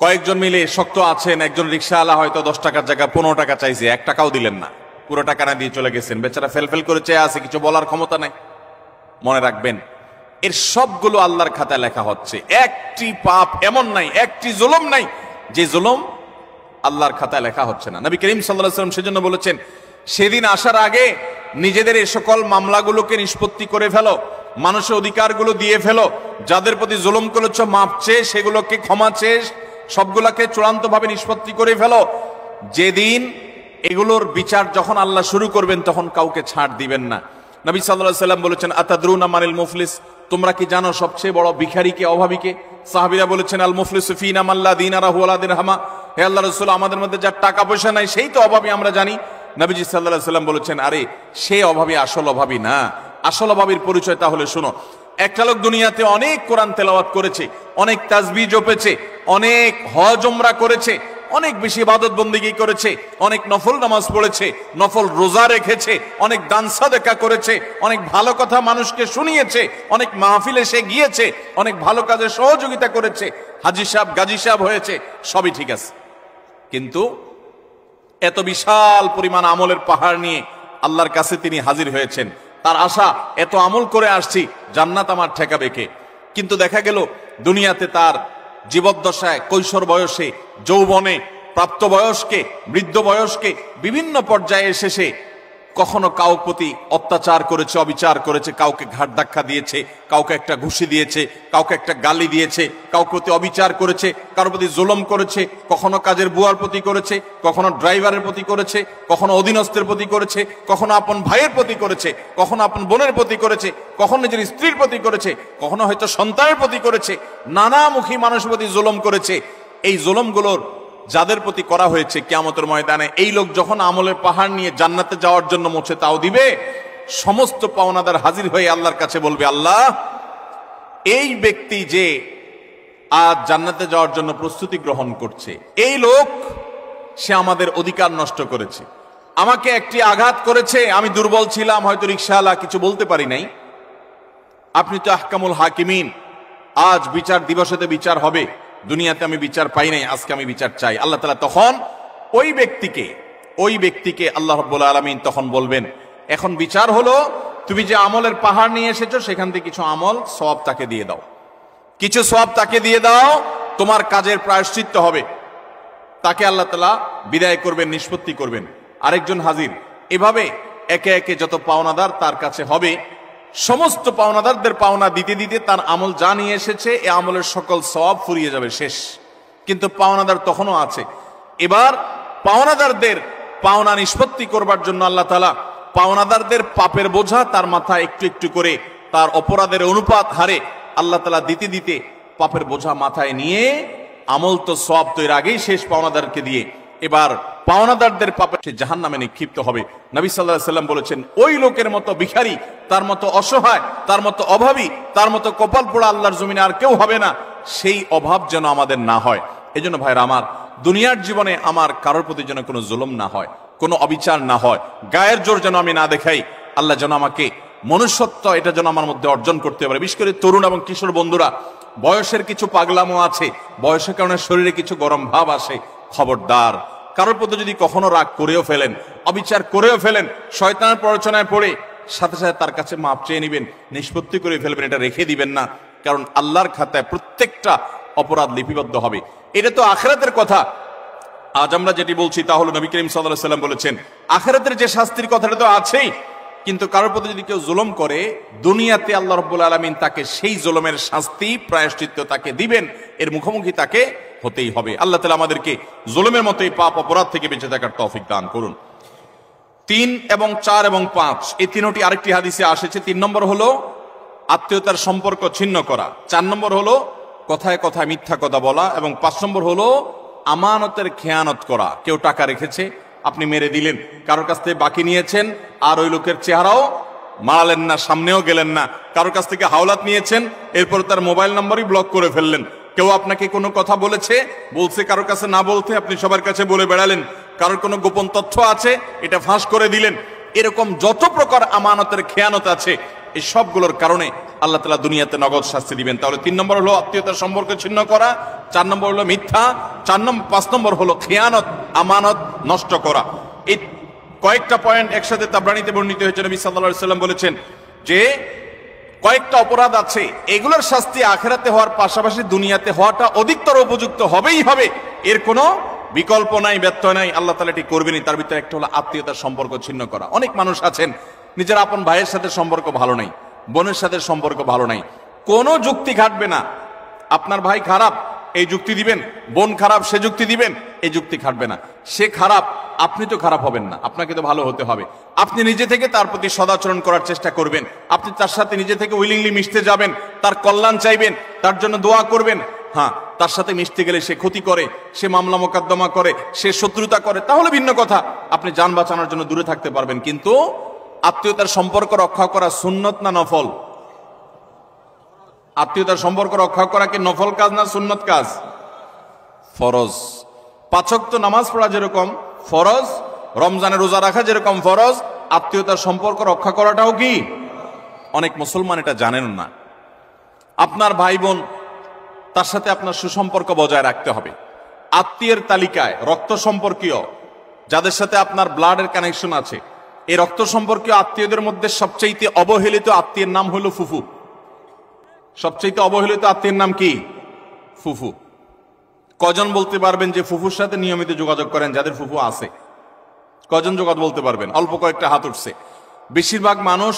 কয়েকজন মিলে শক্ত আছেন, একজন রিক্সাওয়ালা হয়তো 10 টাকার জায়গায় 15 টাকা চাইছে, 1 টাকাও দিলেন না, পুরো টাকা না দিয়ে চলে গেছেন, বেচারা ফেল করে চেয়ে আছে, কিছু বলার ক্ষমতা নাই। মনে রাখবেন, এর সবগুলো আল্লাহর খাতায় লেখা হচ্ছে। একটি পাপ এমন নাই, একটি জুলুম নাই যে জুলুম আল্লাহর খাতায় লেখা হচ্ছে না। নবী করিম সাল্লাল্লাহু আলাইহি ওয়াসাল্লাম সেজন্য বলেছেন, সেদিন আসার আগে নিজেদের এই সকল মামলাগুলোকে নিষ্পত্তি করে ফেলো, মানুষের অধিকারগুলো দিয়ে ফেলো, যাদের প্রতি জুলুম করেছ মাপ চেয়ে সেগুলোকে ক্ষমা চেয়ে সবগুলোকে চূড়ান্তভাবে নিষ্পত্তি করে ফেলো। যেদিন এগুলোর বিচার যখন আল্লাহ শুরু করবেন তখন কাউকে ছাড় দিবেন না। নবী সাল্লাল্লাহু আলাইহি ওয়াসাল্লাম বলেছেন, আতাদরুনা মানিল মুফলিস, তোমরা কি জানো সবচেয়ে বড় ভিখারিকে, অভাবীকে? সাহাবীরা বলেছেন, আল মুফলিসু ফিনা মান লা দিনারাহু ওয়া লা দিরহামা, হে আল্লাহর রাসূল, আমাদের মধ্যে যার টাকা পয়সা নাই সেই তো অভাবী, আমরা জানি। নবীজি সাল্লাল্লাহু আলাইহি ওয়াসাল্লাম বলেছেন, আরে সে অভাবী, আসল অভাবী না। আসল অভাবীর পরিচয় তাহলে শুনো। একটা লোক দুনিয়াতে অনেক কোরআন তেলাওয়াত করেছে, অনেক তাসবিহ জপেছে, অনেক হজ উমরা করেছে, অনেক বেশি ইবাদত বন্দেগী করেছে, অনেক নফল নামাজ পড়েছে, নফল রোজা রেখেছে, অনেক দান সাদেকা করেছে, অনেক ভালো কথা মানুষকে শুনিয়েছে, অনেক মাহফিলে সে গিয়েছে, অনেক ভালো কাজে সহযোগিতা করেছে, হাজী সাহেব গাজী সাহেব হয়েছে, সবই ঠিক আছে। কিন্তু এত বিশাল পরিমাণ আমলের পাহাড় নিয়ে আল্লাহর কাছে তিনি হাজির হয়েছেন। তার আশা, এত আমল করে আসছি, জান্নাত আমার ঠেকাবে কে? কিন্তু দেখা গেল দুনিয়াতে তার জীবদ্দশায়, কৈশোর বয়সে, যৌবনে, প্রাপ্তবয়স্কে, বৃদ্ধ বয়স্কে, বিভিন্ন পর্যায়ে এসে কখনো কাউর প্রতি অত্যাচার করেছে, অবিচার করেছে, কাউকে ঘাট ধাক্কা দিয়েছে, কাউকে একটা ঘুষি দিয়েছে, কাউকে একটা গালি দিয়েছে, কাউর প্রতি অবিচার করেছে, কারোর প্রতি জুলুম করেছে, কখনো কাজের বুয়ার প্রতি করেছে, কখনো ড্রাইভারের প্রতি করেছে, কখনো অধীনস্থের প্রতি করেছে, কখনো আপন ভাইয়ের প্রতি করেছে, কখনো আপন বোনের প্রতি করেছে, কখনো নিজের স্ত্রীর প্রতি করেছে, কখনো হয়তো সন্তানের প্রতি করেছে, নানামুখী মানুষের প্রতি জুলুম করেছে। এই জুলুমগুলোর যাদের প্রতি করা হয়েছে, কিয়ামতের ময়দানে এই লোক যখন আমলের পাহাড় নিয়ে জান্নাতে যাওয়ার জন্য মুছে তাও দিবে, সমস্ত পাওনাদার হাজির হয়ে আল্লাহর কাছে বলবে, আল্লাহ, এই ব্যক্তি যে আজ জান্নাতে যাওয়ার জন্য প্রস্তুতি গ্রহণ করছে, এই লোক সে আমাদের অধিকার নষ্ট করেছে, আমাকে একটি আঘাত করেছে, আমি দুর্বল ছিলাম, হয়তো রিকশাওয়ালা, কিছু বলতে পারি নাই। আপনি তো আহকামুল হাকিমিন, আজ বিচার দিবসেতে বিচার হবে, দুনিয়াতে আমি বিচার পাই নাই, আজকে আমি বিচার চাই। আল্লাহ তাআলা তখন ওই ব্যক্তিকে আল্লাহ রাব্বুল আলামিন তখন বলবেন, এখন বিচার হলো, তুমি যে আমলের পাহাড় নিয়ে এসেছো সেখান থেকে কিছু আমল সওয়াব তাকে দিয়ে দাও, কিছু সওয়াব তাকে দিয়ে দাও, তোমার কাজের প্রায়শ্চিত্ত হবে। তাকে আল্লাহ তাআলা বিদায় করবেন, নিষ্পত্তি করবেন। আরেকজন হাজির। এভাবে একে একে যত পাওনাদার তার কাছে হবে, সমস্ত পাওনাদারদের পাওনা দিতে দিতে তার আমল যা নিয়ে এসেছে এ আমলের সকল সওয়াব ফুরিয়ে যাবে, শেষ। কিন্তু পাওনাদার তখনও আছে। এবার পাওনাদারদের পাওনা নিষ্পত্তি করবার জন্য আল্লাহ তাআলা পাওনাদারদের পাপের বোঝা তার মাথায় একটু একটু করে, তার অপরাধের অনুপাত হারে আল্লাহ তাআলা দিতে দিতে পাপের বোঝা মাথায় নিয়ে, আমল তো সওয়াব তো এর আগেই শেষ পাওনাদারকে দিয়ে, এবার পাওনাদারদের পাপে সে জাহান্নামে নিক্ষিপ্ত হবে। নবী সাল্লাল্লাহু আলাইহি ওয়াসাল্লাম বলেছেন, ওই লোকের মতো ভিখারি, তার মতো অসহায়, তার মতো অভাবী, তার মতো কপাল পোড়া আল্লাহর জমিনে আর কেউ হবে না। সেই অভাব যেন আমাদের না হয়। এজন্য ভাইরা আমার, দুনিয়ার জীবনে আমার কারোর প্রতি যেন কোনো জুলুম না হয়, কোনো অবিচার না হয়, গায়ের জোর যেন আমি না দেখাই। আল্লাহ যেন আমাকে মনুষ্যত্ব, এটা যেন আমার মধ্যে অর্জন করতে পারে। বিশেষ করে তরুণ এবং কিশোর বন্ধুরা, বয়সের কিছু পাগলামো আছে, বয়সের কারণে শরীরে কিছু গরম ভাব আসে, খবরদার। কারোর প্রতি যদি কখনো রাগ করেও ফেলেন, অবিচার করেও ফেলেন, শয়তানের প্ররোচনায় পড়ে সাথে সাথে তার কাছে মাপ চেয়ে নেবেন, নিষ্পত্তি করে ফেলবেন, এটা রেখে দিবেন না। কারণ আল্লাহর খাতায় প্রত্যেকটা অপরাধ লিপিবদ্ধ হবে। এটা তো আখিরাতের কথা। আজ আমরা যেটি বলছি তা হলো, নবী করিম সাল্লাল্লাহু আলাইহি ওয়াসাল্লাম বলেছেন, আখিরাতের যে শাস্তির কথাটা তো আছেই, কিন্তু কারোর প্রতি যদি কেউ জুলুম করে, দুনিয়াতে আল্লাহ রাব্বুল আলামিন তাকে সেই জুলুমের শাস্তি, প্রায়শ্চিত্ত তাকে দিবেন, এর মুখোমুখি তাকে হতেই হবে। আল্লাহ তাআলা আমাদেরকে জুলুমের মতো এই পাপ অপরাধ থেকে বেঁচে থাকার তৌফিক দান করুন। 3 এবং 4 এবং 5 এই তিনটি আরেকটি হাদিসে এসেছে। 3 নম্বর হলো আত্মীয়তার সম্পর্ক ছিন্ন করা, 4 নম্বর হলো কথায় কথায় মিথ্যা কথা বলা, এবং 5 নম্বর হলো আমানতের খেয়ানত করা। কেউ টাকা রেখেছে, আপনি মেরে দিলেন, কারোর কাছ থেকে বাকি নিয়েছেন, আর ওই লোকের চেহারাও মারালেন না, সামনেও গেলেন না, কারোর কাছ থেকে হাওলাত নিয়েছেন, এরপর তার মোবাইল নাম্বারই ব্লক করে ফেললেন। কেউ আপনাকে কোনো কথা বলছে কারোর কাছে না বলতে আপনি সবার কাছে বলে বেড়ালেন, কারোর কোনো গোপন তথ্য আছে এটা ফাঁস করে দিলেন। এরকম যত প্রকার আমানতের খেয়ানত আছে এই সবগুলোর কারণে আল্লাহ তাআলা দুনিয়াতে নগদ শাস্তি দিবেন। তাহলে 3 নম্বর হলো আত্মীয়তার সম্পর্ক ছিন্ন করা, 4 নম্বর হলো মিথ্যা, 5 নম্বর হলো খেয়ানত, আমানত নষ্ট করা। এই কয়েকটা পয়েন্ট একসাথে তাবরানীতে বর্ণিত হয়েছে। নবী সাল্লাল্লাহু আলাইহি ওয়াসাল্লাম বলেছেন যে কয়েকটা অপরাধ আছে, এগুলোর শাস্তি আখিরাতে হওয়ার পাশাপাশি দুনিয়াতে হওয়াটা অধিকতর উপযুক্ত হবেই হবে, এর কোনো বিকল্প নাই, ব্যত্যয় নাই, আল্লাহ তাআলা এটি করবেনই। তার ভিতরে একটা হলো আত্মীয়তার সম্পর্ক ছিন্ন করা। অনেক মানুষ আছেন নিজের আপন ভাইয়ের সাথে সম্পর্ক ভালো নাই, বোনের সাথে সম্পর্ক ভালো নাই, কোনো যুক্তি খাটবে না। আপনার ভাই খারাপ এই যুক্তি দিবেন, বোন খারাপ সে যুক্তি দিবেন, এই যুক্তি খাটবে না। সে খারাপ, আপনি তো খারাপ হবেন না, আপনাকে তো ভালো হতে হবে। আপনি নিজে থেকে তার প্রতি সদাচরণ করার চেষ্টা করবেন, আপনি তার সাথে নিজে থেকে উইলিংলি মিশতে যাবেন, তার কল্যাণ চাইবেন, তার জন্য দোয়া করবেন। হ্যাঁ, তার সাথে মিশতে গেলে সে ক্ষতি করে, সে মামলা মোকদ্দমা করে, সে শত্রুতা করে, তাহলে ভিন্ন কথা, আপনি যান বাঁচানোর জন্য দূরে থাকতে পারবেন। কিন্তু আত্মীয়তার সম্পর্ক রক্ষা করা সুন্নত না নফল? আত্মীয়তার সম্পর্ক রক্ষা করা কি নফল কাজ না সুন্নত কাজ? ফরজ। 5 ওয়াক্ত নামাজ পড়া যেরকম ফরজ, রমজানে রোজা রাখা যেরকম ফরজ, আত্মীয়তার সম্পর্ক রক্ষা করাটাও কি? অনেক মুসলমান এটা জানেন না। আপনার ভাই বোন, তার সাথে আপনার সুসম্পর্ক বজায় রাখতে হবে। আত্মীয়ের তালিকায় রক্ত সম্পর্কীয় যাদের সাথে আপনার ব্লাডের কানেকশন আছে, এই রক্ত সম্পর্কীয় আত্মীয়দের মধ্যে সবচেয়ে অবহেলিত আত্মীয়ের নাম হলো ফুফু। সবচেয়ে অবহেলিত আত্মীয়ের নাম কি? ফুফু। কজন বলতে পারবেন যে ফুফুর সাথে নিয়মিত যোগাযোগ করেন? যাদের ফুফু আছে কজন যোগাযোগ বলতে পারবেন? অল্প কয়েকটা হাত উঠছে। বেশিরভাগ মানুষ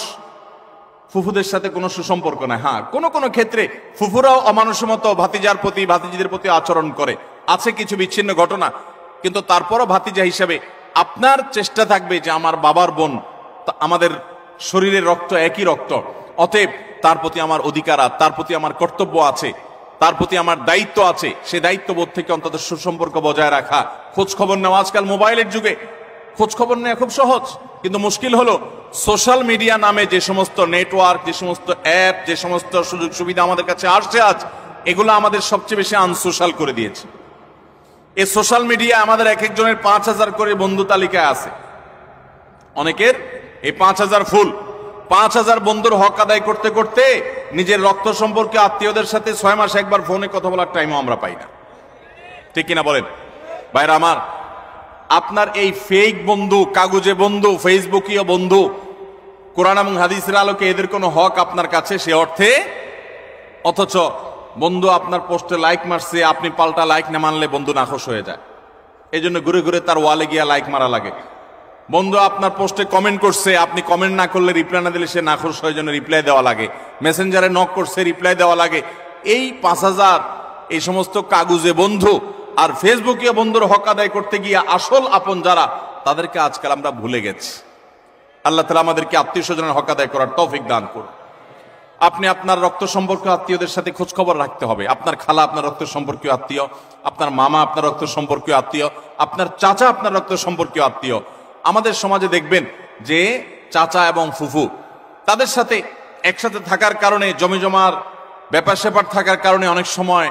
ফুফুদের সাথে কোনো সুসম্পর্ক নাই। হ্যাঁ, কোন কোন ক্ষেত্রে ফুফুরাও অমানুষের মতো ভাতিজার প্রতি, ভাতিজিদের প্রতি আচরণ করে, আছে কিছু বিচ্ছিন্ন ঘটনা, কিন্তু তারপরও ভাতিজা হিসাবে আপনার চেষ্টা থাকবে যে আমার বাবার বোন, আমাদের শরীরের রক্ত একই রক্ত, অতএব তার প্রতি আমার অধিকার, তার প্রতি আমার কর্তব্য আছে, তার প্রতি আমার দায়িত্ব আছে। সে দায়িত্ববোধ থেকে অন্তত সুসম্পর্ক বজায় রাখা, খোঁজ খবর নেওয়া। আজকাল মোবাইলের যুগে খোঁজ খবর নেওয়া খুব সহজ, কিন্তু মুশকিল হলো সোশ্যাল মিডিয়া নামে যে সমস্ত নেটওয়ার্ক, যে সমস্ত অ্যাপ, যে সমস্ত সুযোগ সুবিধা আমাদের কাছে আসছে আজ, এগুলো আমাদের সবচেয়ে বেশি আনসোশ্যাল করে দিয়েছে। এই সোশ্যাল মিডিয়া আমাদের এক একজনের 5000 করে বন্ধু তালিকায় আছে। অনেকের এই 5000 ফুল। 5000 বন্ধুর হক আদায় করতে করতে নিজের রক্ত সম্পর্কে আত্মীয়দের সাথে 6 মাসে একবার ফোনে কথা বলার টাইমও আমরা পাই না। ঠিক কিনা বলেন ভাইরা আমার? আপনার এই ফেক বন্ধু, কাগজে বন্ধু, ফেসবুকীয় বন্ধু, কোরআন এবং হাদিসের আলোকে এদের কোনো হক আপনার কাছে সে অর্থে? অথচ বন্ধু আপনার পোস্টে লাইক মারছে, আপনি পাল্টা লাইক না মানলে বন্ধু নাখোশ হয়ে যায়। এই জন্য ঘুরে ঘুরে তার ওয়ালে গিয়া লাইক মারা লাগে। বন্ধু আপনার পোস্টে কমেন্ট করছে, আপনি কমেন্ট না করলে, রিপ্লাই না দিলে সে নাখোশ হয়, জন্য রিপ্লাই দেওয়া লাগে। মেসেঞ্জারে নক করছে, রিপ্লাই দেওয়া লাগে। এই 5000 এই সমস্ত কাগজে বন্ধু আর ফেসবুকে বন্ধুর হক আদায় করতে গিয়ে আসল আপন যারা, তাদেরকে আজকাল আমরা ভুলে গেছি। আল্লাহ তাআলা আমাদেরকে আত্মীয় স্বজনের হক আদায় করার তৌফিক দান করুন। আপনি আপনার রক্ত সম্পর্কীয় আত্মীয়দের সাথে খোঁজ খবর রাখতে হবে। আপনার খালা আপনার রক্ত সম্পর্কীয় আত্মীয়, আপনার মামা আপনার রক্ত সম্পর্কীয় আত্মীয়, আপনার চাচা আপনার রক্ত সম্পর্কীয় আত্মীয়। আমাদের সমাজে দেখবেন যে চাচা এবং ফুফু, তাদের সাথে একসাথে থাকার কারণে, জমি জমার ব্যাপার স্যাপার থাকার কারণে অনেক সময়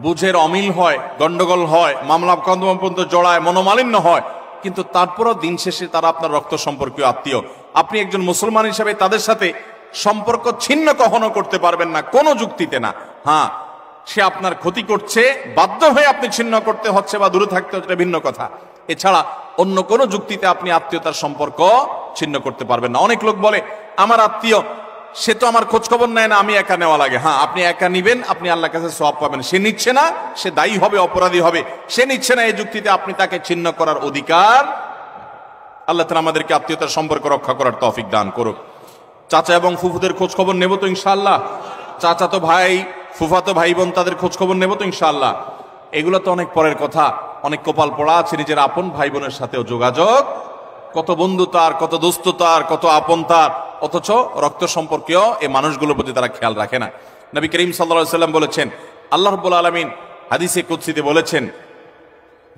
বুঝের অমিল হয়, গন্ডগোল হয়, মামলা কন্দম পর্যন্ত জড়ায়, মনোমালিন্য হয়। কিন্তু তারপরও দিন শেষে তারা আপনার রক্ত সম্পর্কীয় আত্মীয়। আপনি একজন মুসলমান হিসেবে তাদের সাথে সম্পর্ক ছিন্ন কখনো করতে পারবেন না, কোনো যুক্তিতে না। হ্যাঁ, সে আপনার ক্ষতি করছে, বাধ্য হয়ে আপনি ছিন্ন করতে হচ্ছে বা দূরে থাকতে হচ্ছে, ভিন্ন কথা। এছাড়া অন্য কোনো যুক্তিতে আপনি আত্মীয়তার সম্পর্ক ছিন্ন করতে পারবেন না। অনেক লোক বলে আমার আত্মীয়, সে তো আমার খোঁজ খবর নেয় না, আমি একা নেওয়া লাগে। হ্যাঁ, আপনি একা নিবেন, আপনি আল্লাহর কাছে সওয়াব পাবেন। সে নিচ্ছে না, সে দায়ী হবে, অপরাধী হবে। সে নিচ্ছে না, এই যুক্তিতে আপনি তাকে ছিন্ন করার অধিকার। আল্লাহ তাআলা আমাদেরকে আত্মীয়তার সম্পর্ক রক্ষা করার তৌফিক দান করুক। চাচা এবং ফুফুদের খোঁজ খবর নেব তো ইনশাআল্লাহ। চাচা তো ভাই, ফুফাতো ভাই বোন, তাদের খোঁজ খবর নেব তো ইনশাআল্লাহ। এগুলো তো অনেক পরের কথা। অনেক কপাল পড়া আছে নিজের আপন ভাই বোনের সাথেও যোগাযোগ, কত বন্ধু তার, কত দোস্ত তার, কত আপন তার, অথচ রক্ত সম্পর্কীয় এই মানুষগুলোর প্রতি তারা খেয়াল রাখে না। নবী করিম সাল্লাল্লাহু আলাইহি ওয়াসাল্লাম বলেছেন, আল্লাহ রাব্বুল আলামিন হাদিসে কুদসিতে বলেছেন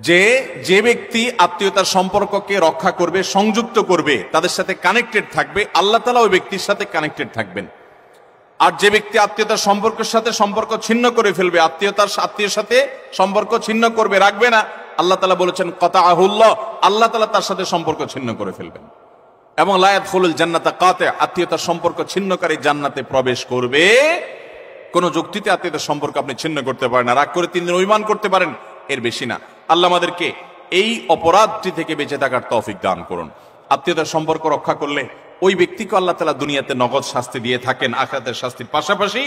যে যে ব্যক্তি আত্মীয়তার সম্পর্ককে রক্ষা করবে, সংযুক্ত করবে, তাদের সাথে কানেক্টেড থাকবে, আল্লাহ তাআলা ওই ব্যক্তির সাথে কানেক্টেড থাকবেন। আর যে ব্যক্তি আত্মীয়তার সম্পর্কের সাথে সম্পর্ক ছিন্ন করে ফেলবে, আত্মীয়ের সাথে সম্পর্ক ছিন্ন করবে, রাখবে না, আল্লাহ তাআলা বলেছেন কাতাআহুল্লাহ, আল্লাহ তাআলা তার সাথে সম্পর্ক ছিন্ন করে ফেলবেন। এবং লা ইয়াদখুলুল জান্নাতা কাতি', আত্মীয়তার সম্পর্ক ছিন্নকারী জান্নাতে প্রবেশ করবে। কোন যুক্তিতে আত্মীয়তার সম্পর্ক আপনি ছিন্ন করতে পারেন না, রাগ করে 3 দিন অভিমান করতে পারেন, এর বেশি না। আল্লাহ আমাদেরকে এই অপরাধটি থেকে বেঁচে থাকার তৌফিক দান করুন। আত্মীয়তার সম্পর্ক রক্ষা করলে ওই ব্যক্তিকে আল্লাহ তাআলা দুনিয়াতে নগদ শাস্তি দিয়ে থাকেন আখিরাতের শাস্তির পাশাপাশি।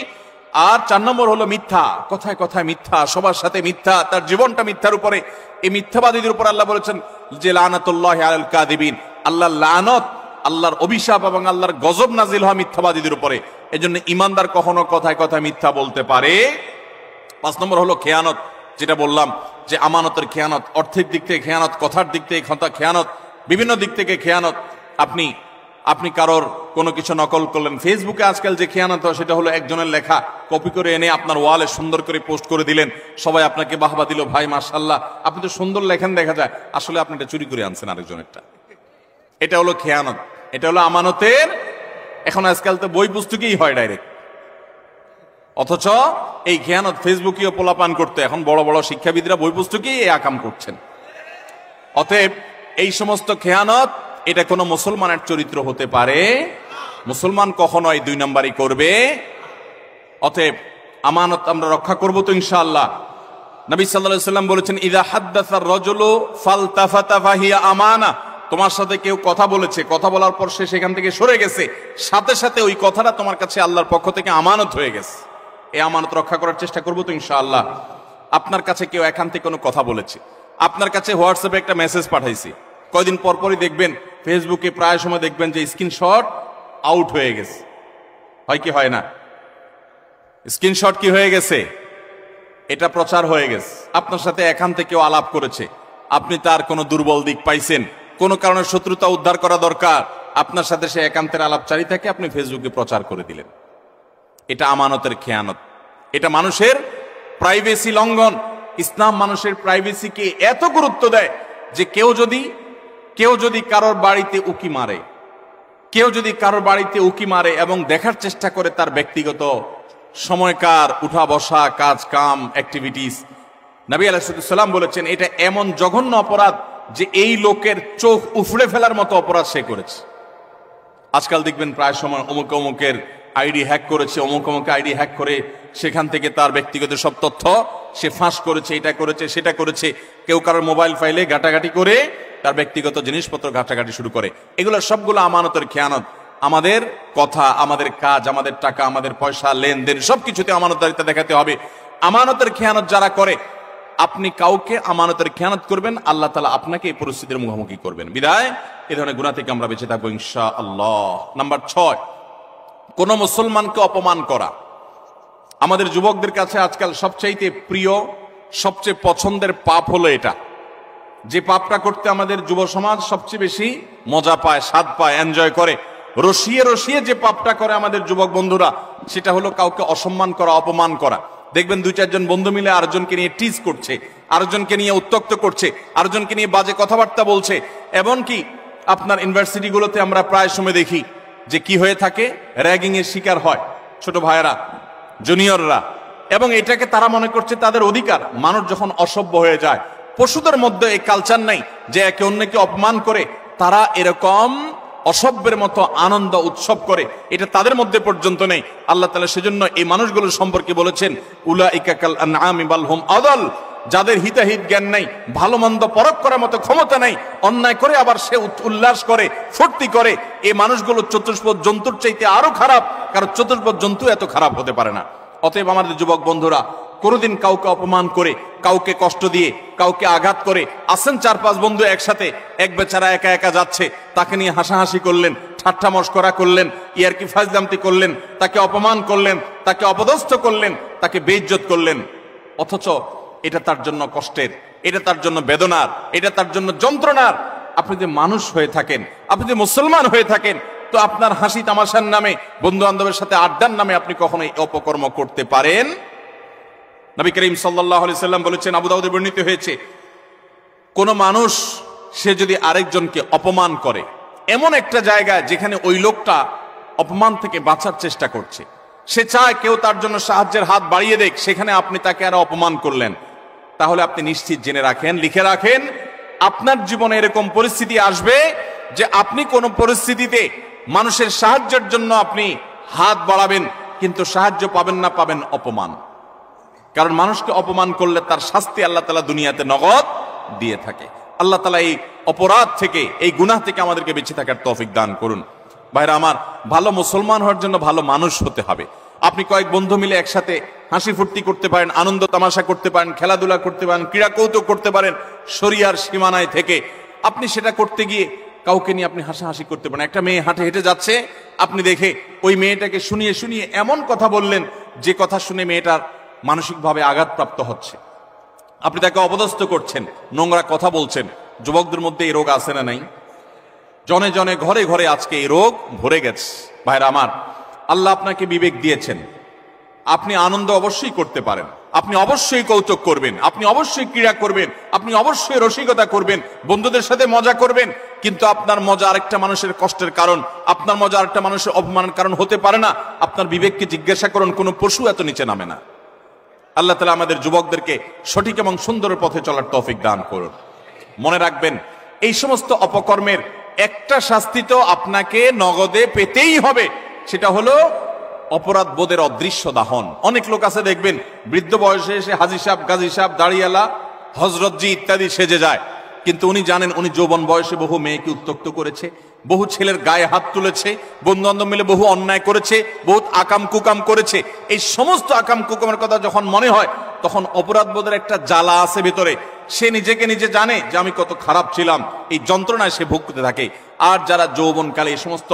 আর 4 নম্বর হলো মিথ্যা, কথায় কথায় মিথ্যা, সবার সাথে মিথ্যা, তার জীবনটা মিথ্যার উপরে। এই মিথ্যাবাদীদের উপর আল্লাহ বলেছেন যে লানাতুল্লাহি আলাল কাযিবিন, আল্লাহর লানত, আল্লাহর অভিশাপ এবং আল্লাহর গজব নাজিল হয় মিথ্যাবাদীদের উপরে। এজন্য ঈমানদার কখনো কথায় কথায় মিথ্যা বলতে পারে। 5 নম্বর হলো খেয়ানত, যেটা বললাম যে আমানতের খেয়ানত, অর্থের দিক থেকে খেয়ানত, কথার দিক থেকে খেয়ানত, বিভিন্ন দিক থেকে খেয়ানত। আপনি কারোর কোনো কিছু নকল করলেন, ফেসবুকে আজকাল যে খেয়ানত হয় সেটা হলো একজনের লেখা কপি করে এনে আপনার ওয়ালে সুন্দর করে পোস্ট করে দিলেন, সবাই আপনাকে বাহবা দিল, ভাই মাশাআল্লাহ আপনি তো সুন্দর লেখেন, দেখা যায় আসলে আপনি এটা চুরি করে আনছেন আরেকজনেরটা। এটা হলো খেয়ানত, এটা হলো আমানতের। এখন আজকাল তো বই পুস্তকেই হয় ডাইরেক্ট, অথচ এই খেয়ানত ফেসবুকেও পোলাপান করতে এখন বড় বড় শিক্ষাবিদরা বই পুস্তকেই এই আকাম করছেন। অতএব এই সমস্ত খেয়ানত, এটা কোনো মুসলমানের চরিত্র হতে পারে? মুসলমান কখনোই 2 নম্বরই করবে। অতএব আমানত আমরা রক্ষা করব তো ইনশাআল্লাহ। নবী সাল্লাল্লাহু আলাইহি ওয়াসাল্লাম বলেছেন ইযা হাদ্দাসা আর-রাজুলু ফালতাফাতা ফাহিয়া আমানা, তোমার সাথে কেউ কথা বলেছে, কথা বলার পর সে সেখান থেকে সরে গেছে, সাথে সাথে ওই কথাটা তোমার কাছে আল্লাহর পক্ষ থেকে আমানত হয়ে গেছে। এই আমানত রক্ষা করার চেষ্টা করব তো ইনশাআল্লাহ। আপনার কাছে কেউ একান্তে কোনো কথা বলেছে, আপনার কাছে হোয়াটসঅ্যাপে একটা মেসেজ পাঠাইছে, কয়দিন পরপরই দেখবেন ফেসবুকে প্রায় সময় দেখবেন যে স্ক্রিনশট আউট হয়ে গেছে, হয় কি হয় না? স্ক্রিনশট কি হয়ে গেছে? এটা প্রচার হয়ে গেছে। আপনার সাথে একান্তে কেউ আলাপ করেছে, আপনি তার কোনো দুর্বল দিক পাইছেন, কোনো কারণে শত্রুতা উদ্ধার করা দরকার, আপনার সাথে সে একান্তের আলাপচারী থাকে, আপনি ফেসবুকে প্রচার করে দিলেন। এটা আমানতের খেয়ানত, এটা মানুষের প্রাইভেসি লঙ্ঘন। ইসলাম মানুষের প্রাইভেসিকে এত গুরুত্ব দেয় যে কেউ যদি কারোর বাড়িতে উকি মারে, এবং দেখার চেষ্টা করে তার ব্যক্তিগত সময়কার উঠা বসা, কাজ কাম, অ্যাক্টিভিটিস, নবী আলাইহিস সালাম বলেছেন এটা এমন জঘন্য অপরাধ যে এই লোকের চোখ উফড়ে ফেলার মতো অপরাধ সে করেছে। আজকাল দেখবেন প্রায় সময় অমুকের আইডি হ্যাক করেছে, অমুক আইডি হ্যাক করে সেখান থেকে তার ব্যক্তিগত সব তথ্য সে ফাঁস করেছে, এটা করেছে সেটা করেছে। কেউ কারোর মোবাইল ফাইলে ঘাটাঘাটি করে তার ব্যক্তিগত জিনিসপত্র ঘাটাঘাটি শুরু করে। এগুলো সবগুলো আমানতের খেয়ানত। আমাদের কথা, আমাদের কাজ, আমাদের টাকা, আমাদের পয়সা, লেনদেন সবকিছুতে আমানতদারিতা দেখাতে হবে। আমানতের খেয়ানত যারা করে, আপনি কাউকে আমানতের খেয়ানত করবেন, আল্লাহ তাআলা আপনাকে এই পরিস্থিতির মুখোমুখি করবেন। বিদায় এই ধরনের গুনাহ থেকে আমরা বেঁচে থাকবো ইনশাআল্লাহ। নাম্বার 6, কোন মুসলমানকে অপমান করা। আমাদের যুবকদের কাছে আজকাল সবচাইতে প্রিয়, সবচেয়ে পছন্দের পাপ হলো এটা, যে পাপটা করতে আমাদের যুব সমাজ সবচেয়ে বেশি মজা পায়, স্বাদ পায়, এনজয় করে। রসিয়ে রসিয়ে যে পাপটা করে আমাদের যুবক বন্ধুরা, সেটা হলো কাউকে অসম্মান করা, অপমান করা। দেখবেন 2-4 জন বন্ধু মিলে আরেকজনকে নিয়ে টিজ করছে, আরেকজনকে নিয়ে উত্ত্যক্ত করছে, আরেকজনকে নিয়ে বাজে কথাবার্তা বলছে। এমনকি আপনার ইউনিভার্সিটিগুলোতে আমরা প্রায় সময় দেখি যে কি হয়ে থাকে, র্যাগিং এর শিকার হয় ছোট ভাইয়েরা, জুনিয়ররা, এবং এটাকে তারা মনে করছে তাদের অধিকার। মানুষ যখন অসভ্য হয়ে যায়, পশুদের মধ্যে এই কালচার নাই যে একে অন্যকে অপমান করে তারা এরকম অসভ্যের মতো আনন্দ উৎসব করে, এটা তাদের মধ্যে পর্যন্ত নেই। আল্লাহ তাআলা সেজন্য এই মানুষগুলোর সম্পর্কে বলেছেন উলাইকা কাল আনআমি বাল হুম আদাল, যাদের হিতাহিত জ্ঞান নাই, ভালো মন্দ পরখ করার মতো ক্ষমতা নাই, অন্যায় করে আবার সে উল্লাস করে, ফুর্তি করে, এই মানুষগুলো চতুষ্পদ জন্তুর চাইতে আরো খারাপ, কারণ চতুষ্পদ জন্তু এত খারাপ হতে পারে না। অতএব আমাদের যুবক বন্ধুরা, কোনোদিন কাউকে অপমান করে, কাউকে কষ্ট দিয়ে, কাউকে আঘাত করে, আসেন 4-5 বন্ধু একসাথে, এক বেচারা একা একা যাচ্ছে, তাকে নিয়ে হাসাহাসি করলেন, ঠাট্টা মশকরা করলেন, ইয়ারকি ফাজলামতি করলেন, তাকে অপমান করলেন, তাকে অপদস্থ করলেন, তাকে বেইজ্জত করলেন। অথচ এটা তার জন্য কষ্টের, এটা তার জন্য বেদনার, এটা তার জন্য যন্ত্রণার। আপনি যে মানুষ হয়ে থাকেন, আপনি যে মুসলমান হয়ে থাকেন, তো আপনার হাসি তামাশার নামে, বন্ধু বান্ধবের সাথে আড্ডার নামে আপনি কখনোই অপকর্ম করতে পারেন? নবী করিম সাল্লাল্লাহু আলাইহি সাল্লাম বলেছেন, আবু দাউদে বর্ণিত হয়েছে, কোনো মানুষ সে যদি আরেকজনকে অপমান করে, এমন একটা জায়গায় যেখানে ওই লোকটা অপমান থেকে বাঁচার চেষ্টা করছে, সে চায় কেউ তার জন্য সাহায্যের হাত বাড়িয়ে দেখ, সেখানে আপনি তাকে আরো অপমান করলেন, তাহলে আপনি নিশ্চিত জেনে রাখেন, লিখে রাখেন, আপনার জীবনে এরকম পরিস্থিতি আসবে যে আপনি কোন পরিস্থিতিতে মানুষের সাহায্যের জন্য আপনি হাত বাড়াবেন, কিন্তু সাহায্য পাবেন না, পাবেন অপমান। কারণ মানুষকে অপমান করলে তার শাস্তি আল্লাহ তাআলা দুনিয়াতে নগদ দিয়ে থাকে। আল্লাহ তাআলা এই অপরাধ থেকে, এই গুনাহ থেকে আমাদেরকে বেঁচে থাকার তৌফিক দান করুন। ভাইরা আমার, ভালো মুসলমান হওয়ার জন্য ভালো মানুষ হতে হবে। আপনি কয়েক বন্ধু মিলে একসাথে হাসি ফুর্তি করতে পারেন, আনন্দ তামাশা করতে পারেন, খেলাধুলা করতে পারেন, ক্রীড়া কৌতুক করতে পারেন, শরিয়ার সীমানায় থেকে। আপনি সেটা করতে গিয়ে কাউকে নিয়ে আপনি হাসাহাসি করতে পারেন। একটা মেয়ে হাঁটে হেঁটে যাচ্ছে, আপনি দেখে ওই মেয়েটাকে শুনিয়ে শুনিয়ে এমন কথা বললেন যে কথা শুনে মেয়েটার মানসিকভাবে আঘাতপ্রাপ্ত হচ্ছে, আপনি তাকে অপদস্থ করছেন, নোংরা কথা বলছেন। যুবকদের মধ্যে এই রোগ আছে না নাই? জনে জনে ঘরে ঘরে আজকে এই রোগ ভরে গেছে। ভাইরা আমার, আল্লাহ আপনাকে বিবেক দিয়েছেন, আপনি আনন্দ অবশ্যই করতে পারেন, আপনি অবশ্যই কৌতুক করবেন, আপনি অবশ্যই ক্রীড়া করবেন, আপনি অবশ্যই রসিকতা করবেন, বন্ধুদের সাথে মজা করবেন, কিন্তু আপনার মজা আরেকটা মানুষের কষ্টের কারণ, আপনার মজা আরেকটা মানুষের অপমানের কারণ হতে পারে না। আপনার বিবেককে জিজ্ঞাসা করুন, কোন পশু এত নিচে নামে না। আল্লাহ তাআলা আমাদের যুবকদেরকে সঠিক এবং সুন্দর পথে চলার তৌফিক দান করুন। মনে রাখবেন, এই সমস্ত অপকর্মের একটা শাস্তি তো আপনাকে নগদে পেতেই হবে, সেটা হলো অপরাধ বোধের অদৃশ্য দাহন। অনেক লোক আছে দেখবেন, বৃদ্ধ বয়সে এসে হাজী সাহেব, গাজী সাহেব, দাড়িয়ালা, হজরতজি ইত্যাদি সেজে যায়, কিন্তু উনি জানেন উনি যৌবন বয়সে বহু মেয়েকে উত্ত্যক্ত করেছে, বহু ছেলের গায়ে হাত তুলেছে, বন্ধু বান্ধব মিলে বহু অন্যায় করেছে, বহুত আকাম কুকাম করেছে। এই সমস্ত আকাম কুকামের কথা যখন মনে হয়, তখন অপরাধ বোধের একটা জ্বালা আছে ভেতরে, সে নিজেকে নিজে জানে যে আমি কত খারাপ ছিলাম, এই যন্ত্রণায় সে ভুগতে থাকে। আর যারা যৌবনকালে এই সমস্ত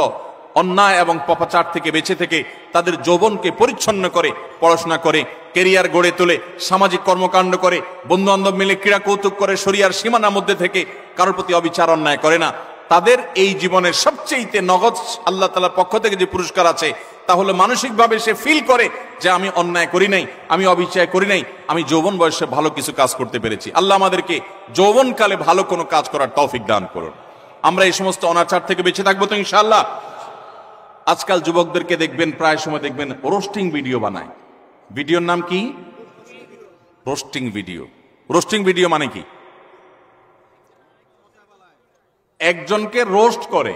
অন্যায় এবং পাপাচার থেকে বেঁচে থেকে তাদের যৌবনকে পরিচ্ছন্ন করে, পড়াশোনা করে, কেরিয়ার গড়ে তোলে, সামাজিক কর্মকাণ্ড করে, বন্ধু বান্ধব মিলে ক্রীড়া কৌতুক করে, শরিয়ার সীমানার মধ্যে থেকে কারোর প্রতি অবিচার অন্যায় করে না, তাদের এই জীবনের সবচেয়ে নগদ আল্লাহ তাআলার পক্ষ থেকে যে পুরস্কার আছে, তাহলে মানসিকভাবে সে ফিল করে যে আমি অন্যায় করি নাই, আমি অবিচার করি নাই, আমি যৌবন বয়সে ভালো কিছু কাজ করতে পেরেছি। আল্লাহ আমাদেরকে যৌবনকালে ভালো কোনো কাজ করার তৌফিক দান করুন। আমরা এই সমস্ত অনাচার থেকে বেঁচে থাকবো তো ইনশাআল্লাহ। আজকাল যুবকদেরকে দেখবেন, প্রায় সময় দেখবেন রোস্টিং ভিডিও বানায়। ভিডিওর নাম কি? Roasting video. রোস্টিং ভিডিও মানে কি? একজনকে রোস্ট করে।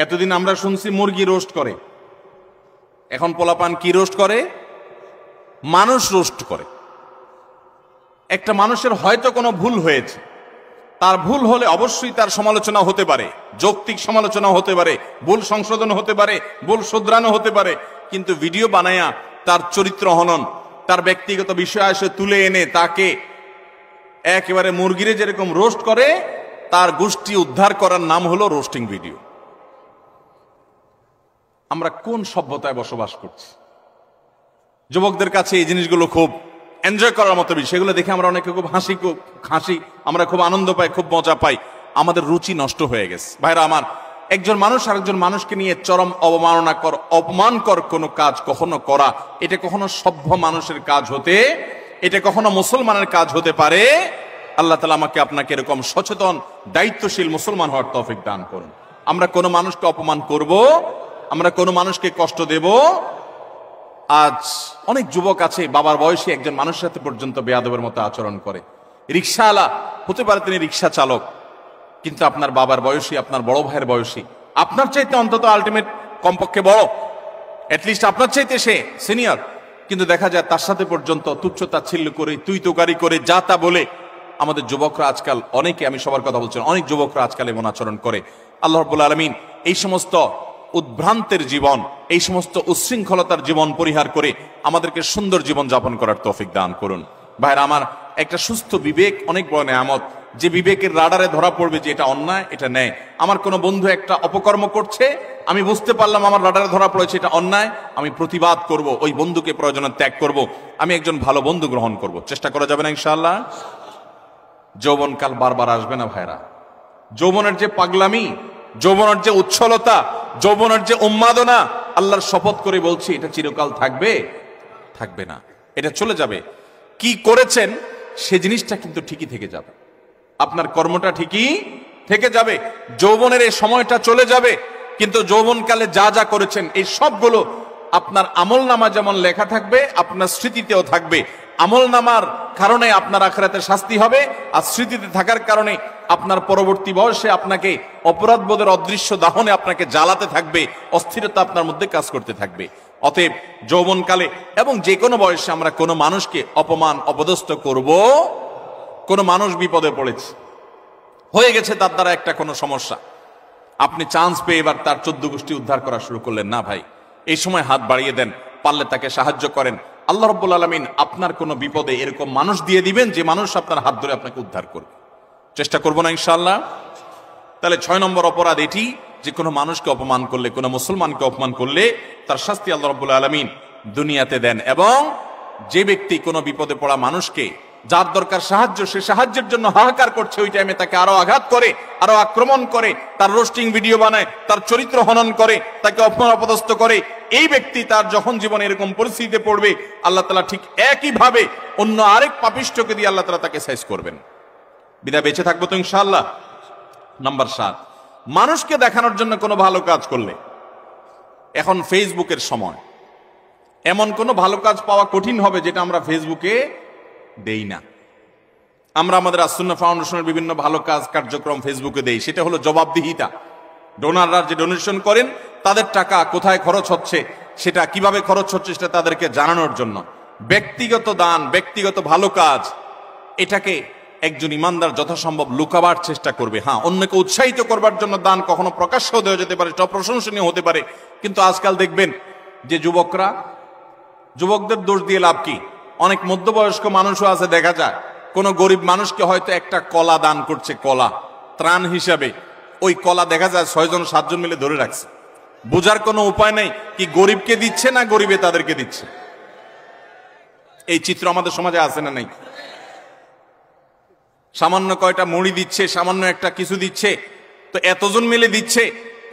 এতদিন আমরা শুনছি মুরগি রোস্ট করে, এখন পোলাপান কি রোস্ট করে? মানুষ রোস্ট করে। একটা মানুষের হয়তো কোনো ভুল হয়েছে, তার ভুল হলে অবশ্যই তার সমালোচনা হতে পারে, যৌক্তিক সমালোচনা হতে পারে, ভুল সংশোধন হতে পারে, ভুল শুধরানো হতে পারে, কিন্তু ভিডিও বানায়া তার চরিত্র হনন, তার ব্যক্তিগত বিষয় এসে তুলে এনে তাকে একেবারে মুরগিরে যেরকম রোস্ট করে, তার গোষ্ঠী উদ্ধার করার নাম হলো রোস্টিং ভিডিও। আমরা কোন সভ্যতায় বসবাস করছি? যুবকদের কাছে এই জিনিসগুলো খুব এনজয় করার মতো বিষয়। সেগুলো দেখে আমরা অনেকে খুব হাসি, আমরা খুব আনন্দ পাই, খুব মজা পাই। আমাদের রুচি নষ্ট হয়ে গেছে। ভাইরা আমার, একজন মানুষ আরেকজন মানুষকে নিয়ে চরম অপমানকর কোনো কাজ কখনো করা, এটা কখনো সভ্য মানুষের কাজ হতে, এটা কখনো মুসলমানের কাজ হতে পারে। আল্লাহ তাআলা আমাকে আপনাকে এরকম সচেতন দায়িত্বশীল মুসলমান হওয়ার তৌফিক দান করুন। আমরা কোনো মানুষকে অপমান করব, আমরা কোনো মানুষকে কষ্ট দেব। আজ অনেক যুবক আছে, বাবার বয়সী একজন মানুষের সাথে পর্যন্ত বেয়াদবের মতো আচরণ করে। রিক্সাওয়ালা হতে পারে, তিনি রিক্সা চালক, কিন্তু আপনার বাবার বয়সী, আপনার বড় ভাইয়ের বয়সী, আপনার চাইতে অন্তত আলটিমেট কমপক্ষে বড়, অ্যাটলিস্ট আপনার চাইতে সে সিনিয়র, কিন্তু দেখা যায় তার সাথে পর্যন্ত তুচ্ছ তাচ্ছিল্য করে, তুই তোকারি করে, যা তা বলে আমাদের যুবকরা আজকাল, অনেকে, আমি সবার কথা বলছি, অনেক যুবকরা আজকাল এমন আচরণ করে। আল্লাহ রাব্বুল আলামিন এই সমস্ত উদ্ভ্রান্তের জীবন, এই সমস্ত উচ্ছৃঙ্খলতার জীবন পরিহার করে আমাদেরকে সুন্দর জীবন যাপন করার তৌফিক দান করুন। ভাইরা আমার, একটা সুস্থ বিবেক অনেক বড় নেয়ামত, যে বিবেকের রাডারে ধরা পড়বে যে এটা অন্যায়, এটা ন্যায়। আমার কোনো বন্ধু একটা অপকর্ম করছে, আমি বুঝতে পারলাম আমার রাডারে ধরা পড়েছে এটা অন্যায়, আমি প্রতিবাদ করব, ওই বন্ধুকে প্রয়োজনে ত্যাগ করব, আমি একজন ভালো বন্ধু গ্রহণ করব। চেষ্টা করা যাবে না ইনশাআল্লাহ? যৌবনকাল বারবার আসবে না ভাইরা। যৌবনের যে পাগলামি, যৌবনের যে উচ্ছলতা, যৌবনের যে উন্মাদনা, আল্লাহর শপথ করে বলছি এটা চিরকাল থাকবে? থাকবে না, এটা চলে যাবে। কি করেছেন সে জিনিসটা কিন্তু ঠিকই থেকে যাবে। আপনার কর্মটা ঠিকই থেকে যাবে। যৌবনের এই সময়টা চলে যাবে, কিন্তু যৌবনকালে যা যা করেছেন এই সবগুলো আপনার আমলনামা যেমন লেখা থাকবে, আপনার স্মৃতিতেও থাকবে। আমলনামার কারণে আপনার আখিরাতে শাস্তি হবে, আর স্মৃতিতে থাকার কারণে আপনার পরবর্তী বয়সে আপনাকে অপরাধবোধের অদৃশ্য দাহনে আপনাকে জ্বালাতে থাকবে, অস্থিরতা আপনার মধ্যে কাজ করতে থাকবে। অতএব যৌবনকালে এবং যে কোনো বয়সে আমরা কোনো মানুষকে অপমান অপদস্থ করব। কোনো মানুষ বিপদে পড়েছে, হয়ে গেছে তার দ্বারা একটা কোনো সমস্যা, আপনি চান্স পেয়ে এবার তার 14 গোষ্ঠী উদ্ধার করা শুরু করলেন না ভাই। এই সময় হাত বাড়িয়ে দেন, পারলে তাকে সাহায্য করেন। আল্লাহ রাব্বুল আলামিন আপনার কোনো বিপদে এরকম মানুষ দিয়ে দিবেন যে মানুষ আপনার হাত ধরে আপনাকে উদ্ধার করবে। চেষ্টা করবো না ইনশাআল্লাহ? তাহলে 6 নম্বর অপরাধ এটি যে কোনো মানুষকে অপমান করলে, কোনো মুসলমানকে অপমান করলে তার শাস্তি আল্লাহ রাব্বুল আলামিন দুনিয়াতে দেন। এবং যে ব্যক্তি কোনো বিপদে পড়া মানুষকে, যার দরকার সাহায্য, সে সাহায্যের জন্য হাহাকার করছে, ওই টাইমে তাকে আরো আঘাত করে, আরো আক্রমণ করে, তার রোস্টিং ভিডিও বানায়, তার চরিত্র হনন করে, তাকে অপমান অপদস্থ করে, এই ব্যক্তি তার যখন জীবনে এরকম পরিস্থিতিতে পড়বে, আল্লাহ তাআলা ঠিক একইভাবে অন্য আরেক পাপিষ্ঠকে দিয়ে আল্লাহ তাআলা তাকে সাইজ করবেন। বিদায় বেঁচে থাকবো তো ইনশাআল্লাহ। নাম্বার 7, মানুষকে দেখানোর জন্য কোনো ভালো কাজ করলে, এখন ফেসবুকের সময়, এমন কোনো ভালো কাজ পাওয়া কঠিন হবে যেটা আমরা ফেসবুকে দেই না। আমরা আমাদের আস-সুন্নাহ ফাউন্ডেশনের বিভিন্ন ভালো কাজ কার্যক্রম ফেসবুকে দেই, সেটা হলো জবাবদিহিতা। ডোনাররা যে ডোনেশন করেন তাদের টাকা কোথায় খরচ হচ্ছে, সেটা কিভাবে খরচ হচ্ছে, সেটা তাদেরকে জানানোর জন্য। ব্যক্তিগত দান, ব্যক্তিগত ভালো কাজ, এটাকে একজন ইমানদার যথাসম্ভব লুকাবার চেষ্টা করবে। হ্যাঁ, অন্যকে উৎসাহিত করবার জন্য দান কখনো প্রকাশ্য দেওয়া যেতে পারে, সেটা প্রশংসনীয় হতে পারে। কিন্তু আজকাল দেখবেন যে যুবকদের দোষ দিয়ে লাভ কি? অনেক মধ্যবয়স্ক মানুষও আছে, দেখা যায় কোনো গরিব মানুষকে হয়তো একটা কলা দান করছে, কলা ত্রাণ হিসাবে। ওই কলা দেখা যায় 6 জন 7 জন মিলে ধরে রাখছে। বোঝার কোনো উপায় নেই কি গরিবকে দিচ্ছে না গরিবে তাদেরকে দিচ্ছে। এই চিত্র আমাদের সমাজে আছে না নাই? সামান্য কয়টা মুড়ি দিচ্ছে, সামান্য একটা কিছু দিচ্ছে, তো এতজন মিলে দিচ্ছে,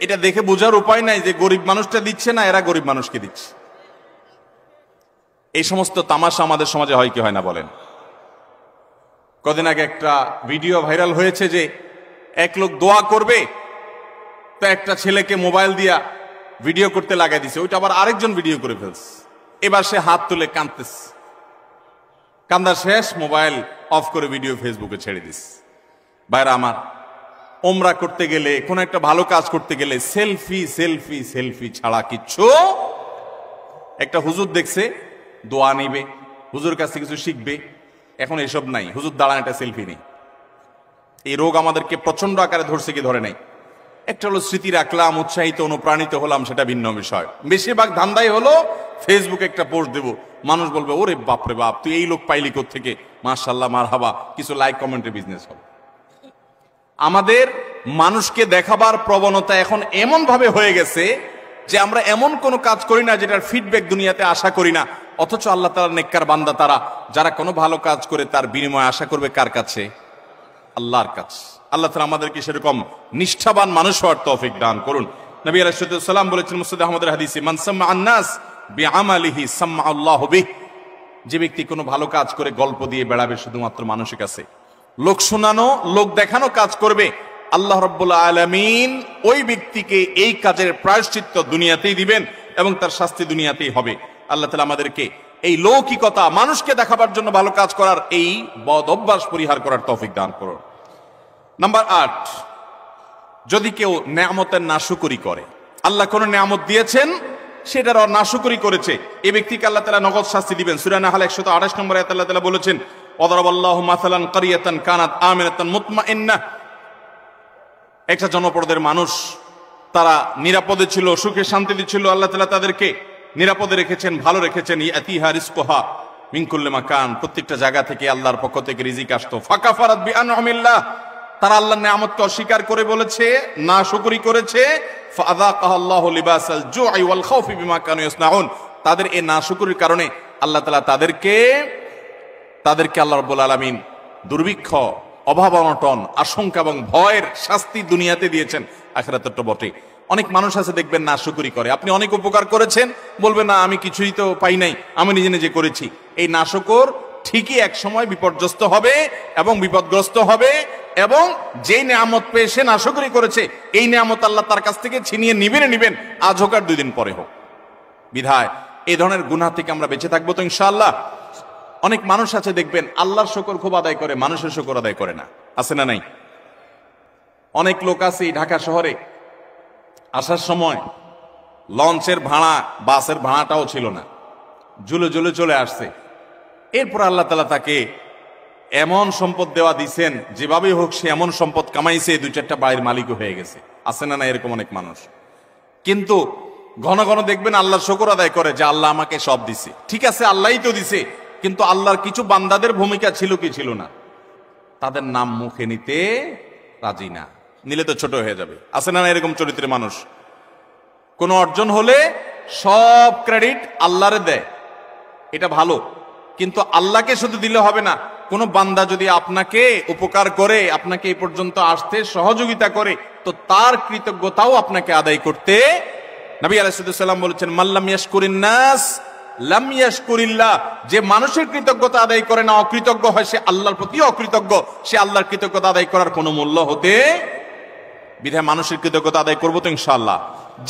এটা দেখে বোঝার উপায় নাই যে গরিব মানুষটা দিচ্ছে না এরা গরিব মানুষকে দিচ্ছে। এই সমস্ত তামাশা আমাদের সমাজে হয় কি হয় না বলেন? কদিন আগে একটা ভিডিও ভাইরাল হয়েছে যে এক লোক দোয়া করবে, তো একটা ছেলেকে মোবাইল দিয়া ভিডিও করতে লাগাই দিছে, ওইটা আবার আরেকজন ভিডিও করে ফেলছে। এবার সে হাত তুলে কাঁদতেছে, কান্দা শেষ, মোবাইল অফ করে ভিডিও ফেসবুকে ছেড়ে দিস। ভাইরা আমার, ওমরা করতে গেলে, কোন একটা ভালো কাজ করতে গেলে সেলফি সেলফি সেলফি ছাড়া কিচ্ছু। একটা হুজুর দেখছে দোয়া নিবে, হুজুর কাছে কিছু শিখবে, এখন এসব নাই, হুজুর দাঁড়ান একটা সেলফি নেই। এই রোগ আমাদেরকে প্রচন্ড আকারে ধরছে কি ধরে নাই? একটা হলো স্মৃতি রাখলাম, উৎসাহিত অনুপ্রাণিত হলাম, সেটা ভিন্ন বিষয়। বেশিরভাগ ধান্দাই হলো ফেসবুকে একটা পোস্ট দেবো, মানুষ বলবে ওরে বাপরে বাপ, তুই এই লোক পাইলি কোত্থেকে, মাশাআল্লাহ মারহাবা, কিছু লাইক কমেন্টের বিজনেস হবে। আমাদের মানুষকে দেখাবার প্রবণতা এখন এমন ভাবে হয়ে গেছে যে আমরা এমন কোনো কাজ করি না যেটার ফিডব্যাক দুনিয়াতে আশা করি না, অথচ আল্লাহ তাআলার নেককার বান্দা তারা, যারা কোনো ভালো কাজ করে তার বিনিময় আশা করবে কার কাছে? আল্লাহর কাছে। আল্লাহ তাআলা আমাদেরকে সেরকম নিষ্ঠাবান মানুষ হওয়ার তৌফিক দান করুন। নবী আলাইহিস সালাম বলেছেন মুসনাদ আহমদের হাদিসে, মান সাম্মা আন-নাস বিআমালিহি সাম্মা আল্লাহু বিহি। যে ব্যক্তি কোনো ভালো কাজ করে গল্প দিয়ে বেড়াবে শুধুমাত্র মানুষের কাছে, লোক শোনানো, লোক দেখানো কাজ করবে, আল্লাহ রাব্বুল আলামিন ওই ব্যক্তিকে এই কাজের প্রায়শ্চিত্ত দুনিয়াতেই দিবেন এবং তার শাস্তি দুনিয়াতেই হবে। আল্লাহ তাআলা আমাদেরকে এই লৌকিকতা, মানুষকে দেখাবার জন্য ভালো কাজ করার এই বদ অভ্যাস পরিহার করার তৌফিক দান করুন। নাম্বার 8, যদি কেউ নেয়ামতের নাশুকরি করে, আল্লাহ কোন নেয়ামত দিয়েছেন সেটার নাশুকরি করেছে, এই ব্যক্তিকে আল্লাহ তাআলা নগদ শাস্তি দিবেন। সূরা নাহল 128 নম্বরে আল্লাহ তাআলা বলেছেন, ওয়াদারাবাল্লাহু মাসালান কারিয়াতান কানাত আমিনাতান মুতমাইন্নাহ। একটা জনপদের মানুষ, তারা নিরাপদে ছিল, সুখে শান্তিতে ছিল, আল্লাহ তাআলা তাদেরকে নিরাপদে রেখেছেন, ভালো রেখেছেন। ইয়াতিহা রিজকুহা মিন কুল্লি মাকান, প্রত্যেকটা জায়গা থেকে আল্লাহর পক্ষ থেকে রিজিক আসতো। ফাকাফারাত বিআনউমিল্লাহ, তারা আল্লাহর নিয়ামতকে অস্বীকার করে বলেছে, নাশুকরি করেছে। ফাযাকাহাল্লাহু লিবাসাল জুই ওয়াল খাউফি বিমা কানু ইয়াসনাউন, তাদের এই নাশুকরির কারণে আল্লাহ তাআলা তাদেরকে আল্লাহ রাব্বুল আলামিন দুর্ভিক্ষ, অভাব অনটন, আশঙ্কা এবং ভয়ের শাস্তি দুনিয়াতে দিয়েছেন, আখিরাতে তো বটে। অনেক মানুষ আছে দেখবেন নাশুকরি করে, আপনি অনেক উপকার করেছেন, বলবেন না আমি কিছুই তো পাই নাই, আমি নিজে নিজে করেছি। এই নাশুকর ঠিকই এক সময় বিপর্যস্ত হবে এবং বিপদগ্রস্ত হবে, এবং যেই নিয়ামত পেয়ে সে নাশকরি করেছে, এই নিয়ামত আল্লাহ তার কাছ থেকে ছিনিয়ে নিবেন, আজ হোক আর 2 দিন পরে হোক। বিধায় এই ধরনের গুনাহ থেকে আমরা বেঁচে থাকবো তো ইনশাআল্লাহ। অনেক মানুষ আছে দেখবেন আল্লাহর শুকর খুব আদায় করে, মানুষের শুকর আদায় করে না, আছে না নাই? অনেক লোক আছে ঢাকা শহরে আসার সময় লঞ্চের ভাড়া, বাসের ভাড়াটাও ছিল না, ঝুলে ঝুলে চলে আসছে। এরপর আল্লাহ তাআলা তাকে এমন সম্পদ দেওয়া দিছেন, যেভাবেই হোক সে এমন সম্পদ কামাইছে, 2-4টা বাড়ির মালিকও হয়ে গেছে, আছে না না? এরকম অনেক মানুষ। কিন্তু ঘন ঘন দেখবেন আল্লাহর শুকর আদায় করে যে আল্লাহ আমাকে সব দিছে। ঠিক আছে, আল্লাহই তো দিছে, কিন্তু আল্লাহর কিছু বান্দাদের ভূমিকা ছিল কি ছিল না? তাদের নাম মুখে নিতে রাজি না, নিলে তো ছোট হয়ে যাবে, আছে না না? এরকম চরিত্রের মানুষ। কোন অর্জন হলে সব ক্রেডিট আল্লাহরে দেয়, এটা ভালো, কিন্তু আল্লাহকে শুধু দিলে হবে না। কোন বান্দা যদি আপনাকে উপকার করে, আপনাকে এই পর্যন্ত আসতে সহযোগিতা করে, তো তার কৃতজ্ঞতাও আপনাকে আদায় করতে। নবী আলাইহিস সালাম বলেছেন, মাল্লাম ইয়াশকুরিন নাস লাম ইয়াশকুরিল্লাহ। যে মানুষের কৃতজ্ঞতা আদায় করে না, অকৃতজ্ঞ হয়, সে আল্লাহর প্রতি অকৃতজ্ঞ, সে আল্লাহর কৃতজ্ঞতা আদায় করার কোনো মূল্য হতে। বিধায় মানুষের কৃতজ্ঞতা আদায় করবো তো ইনশাআল্লাহ।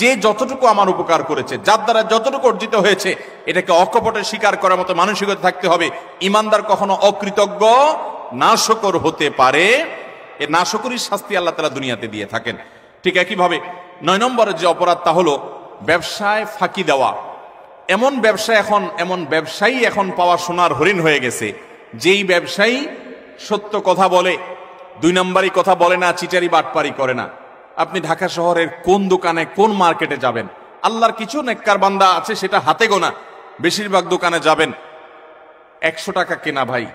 যে যতটুকু আমার উপকার করেছে, যার দ্বারা যতটুকু অর্জিত হয়েছে, এটাকে অকপটে স্বীকার করার মতো মানসিকতা থাকতে হবে। ইমানদার কখনো অকৃতজ্ঞ নাশকর হতে পারে, এ নাশকরির শাস্তি আল্লাহ তাআলা দুনিয়াতে দিয়ে থাকেন। ঠিক একইভাবে 9 নম্বরের যে অপরাধ, তা হলো ব্যবসায় ফাঁকি দেওয়া। এমন ব্যবসায়ী এখন পাওয়া সোনার হরিণ হয়ে গেছে, যেই ব্যবসায়ী সত্য কথা বলে, 2 নম্বরই কথা বলে না, চিটারি বাটপারি করে না। আপনি ঢাকা শহরের কোন দোকানে, কোন মার্কেটে যাবেন, আল্লাহর কিছু নেককার বান্দা আছে সেটা হাতে গোনা, বেশিরভাগ দোকানে যাবেন 100 টাকা কেনা ভাই,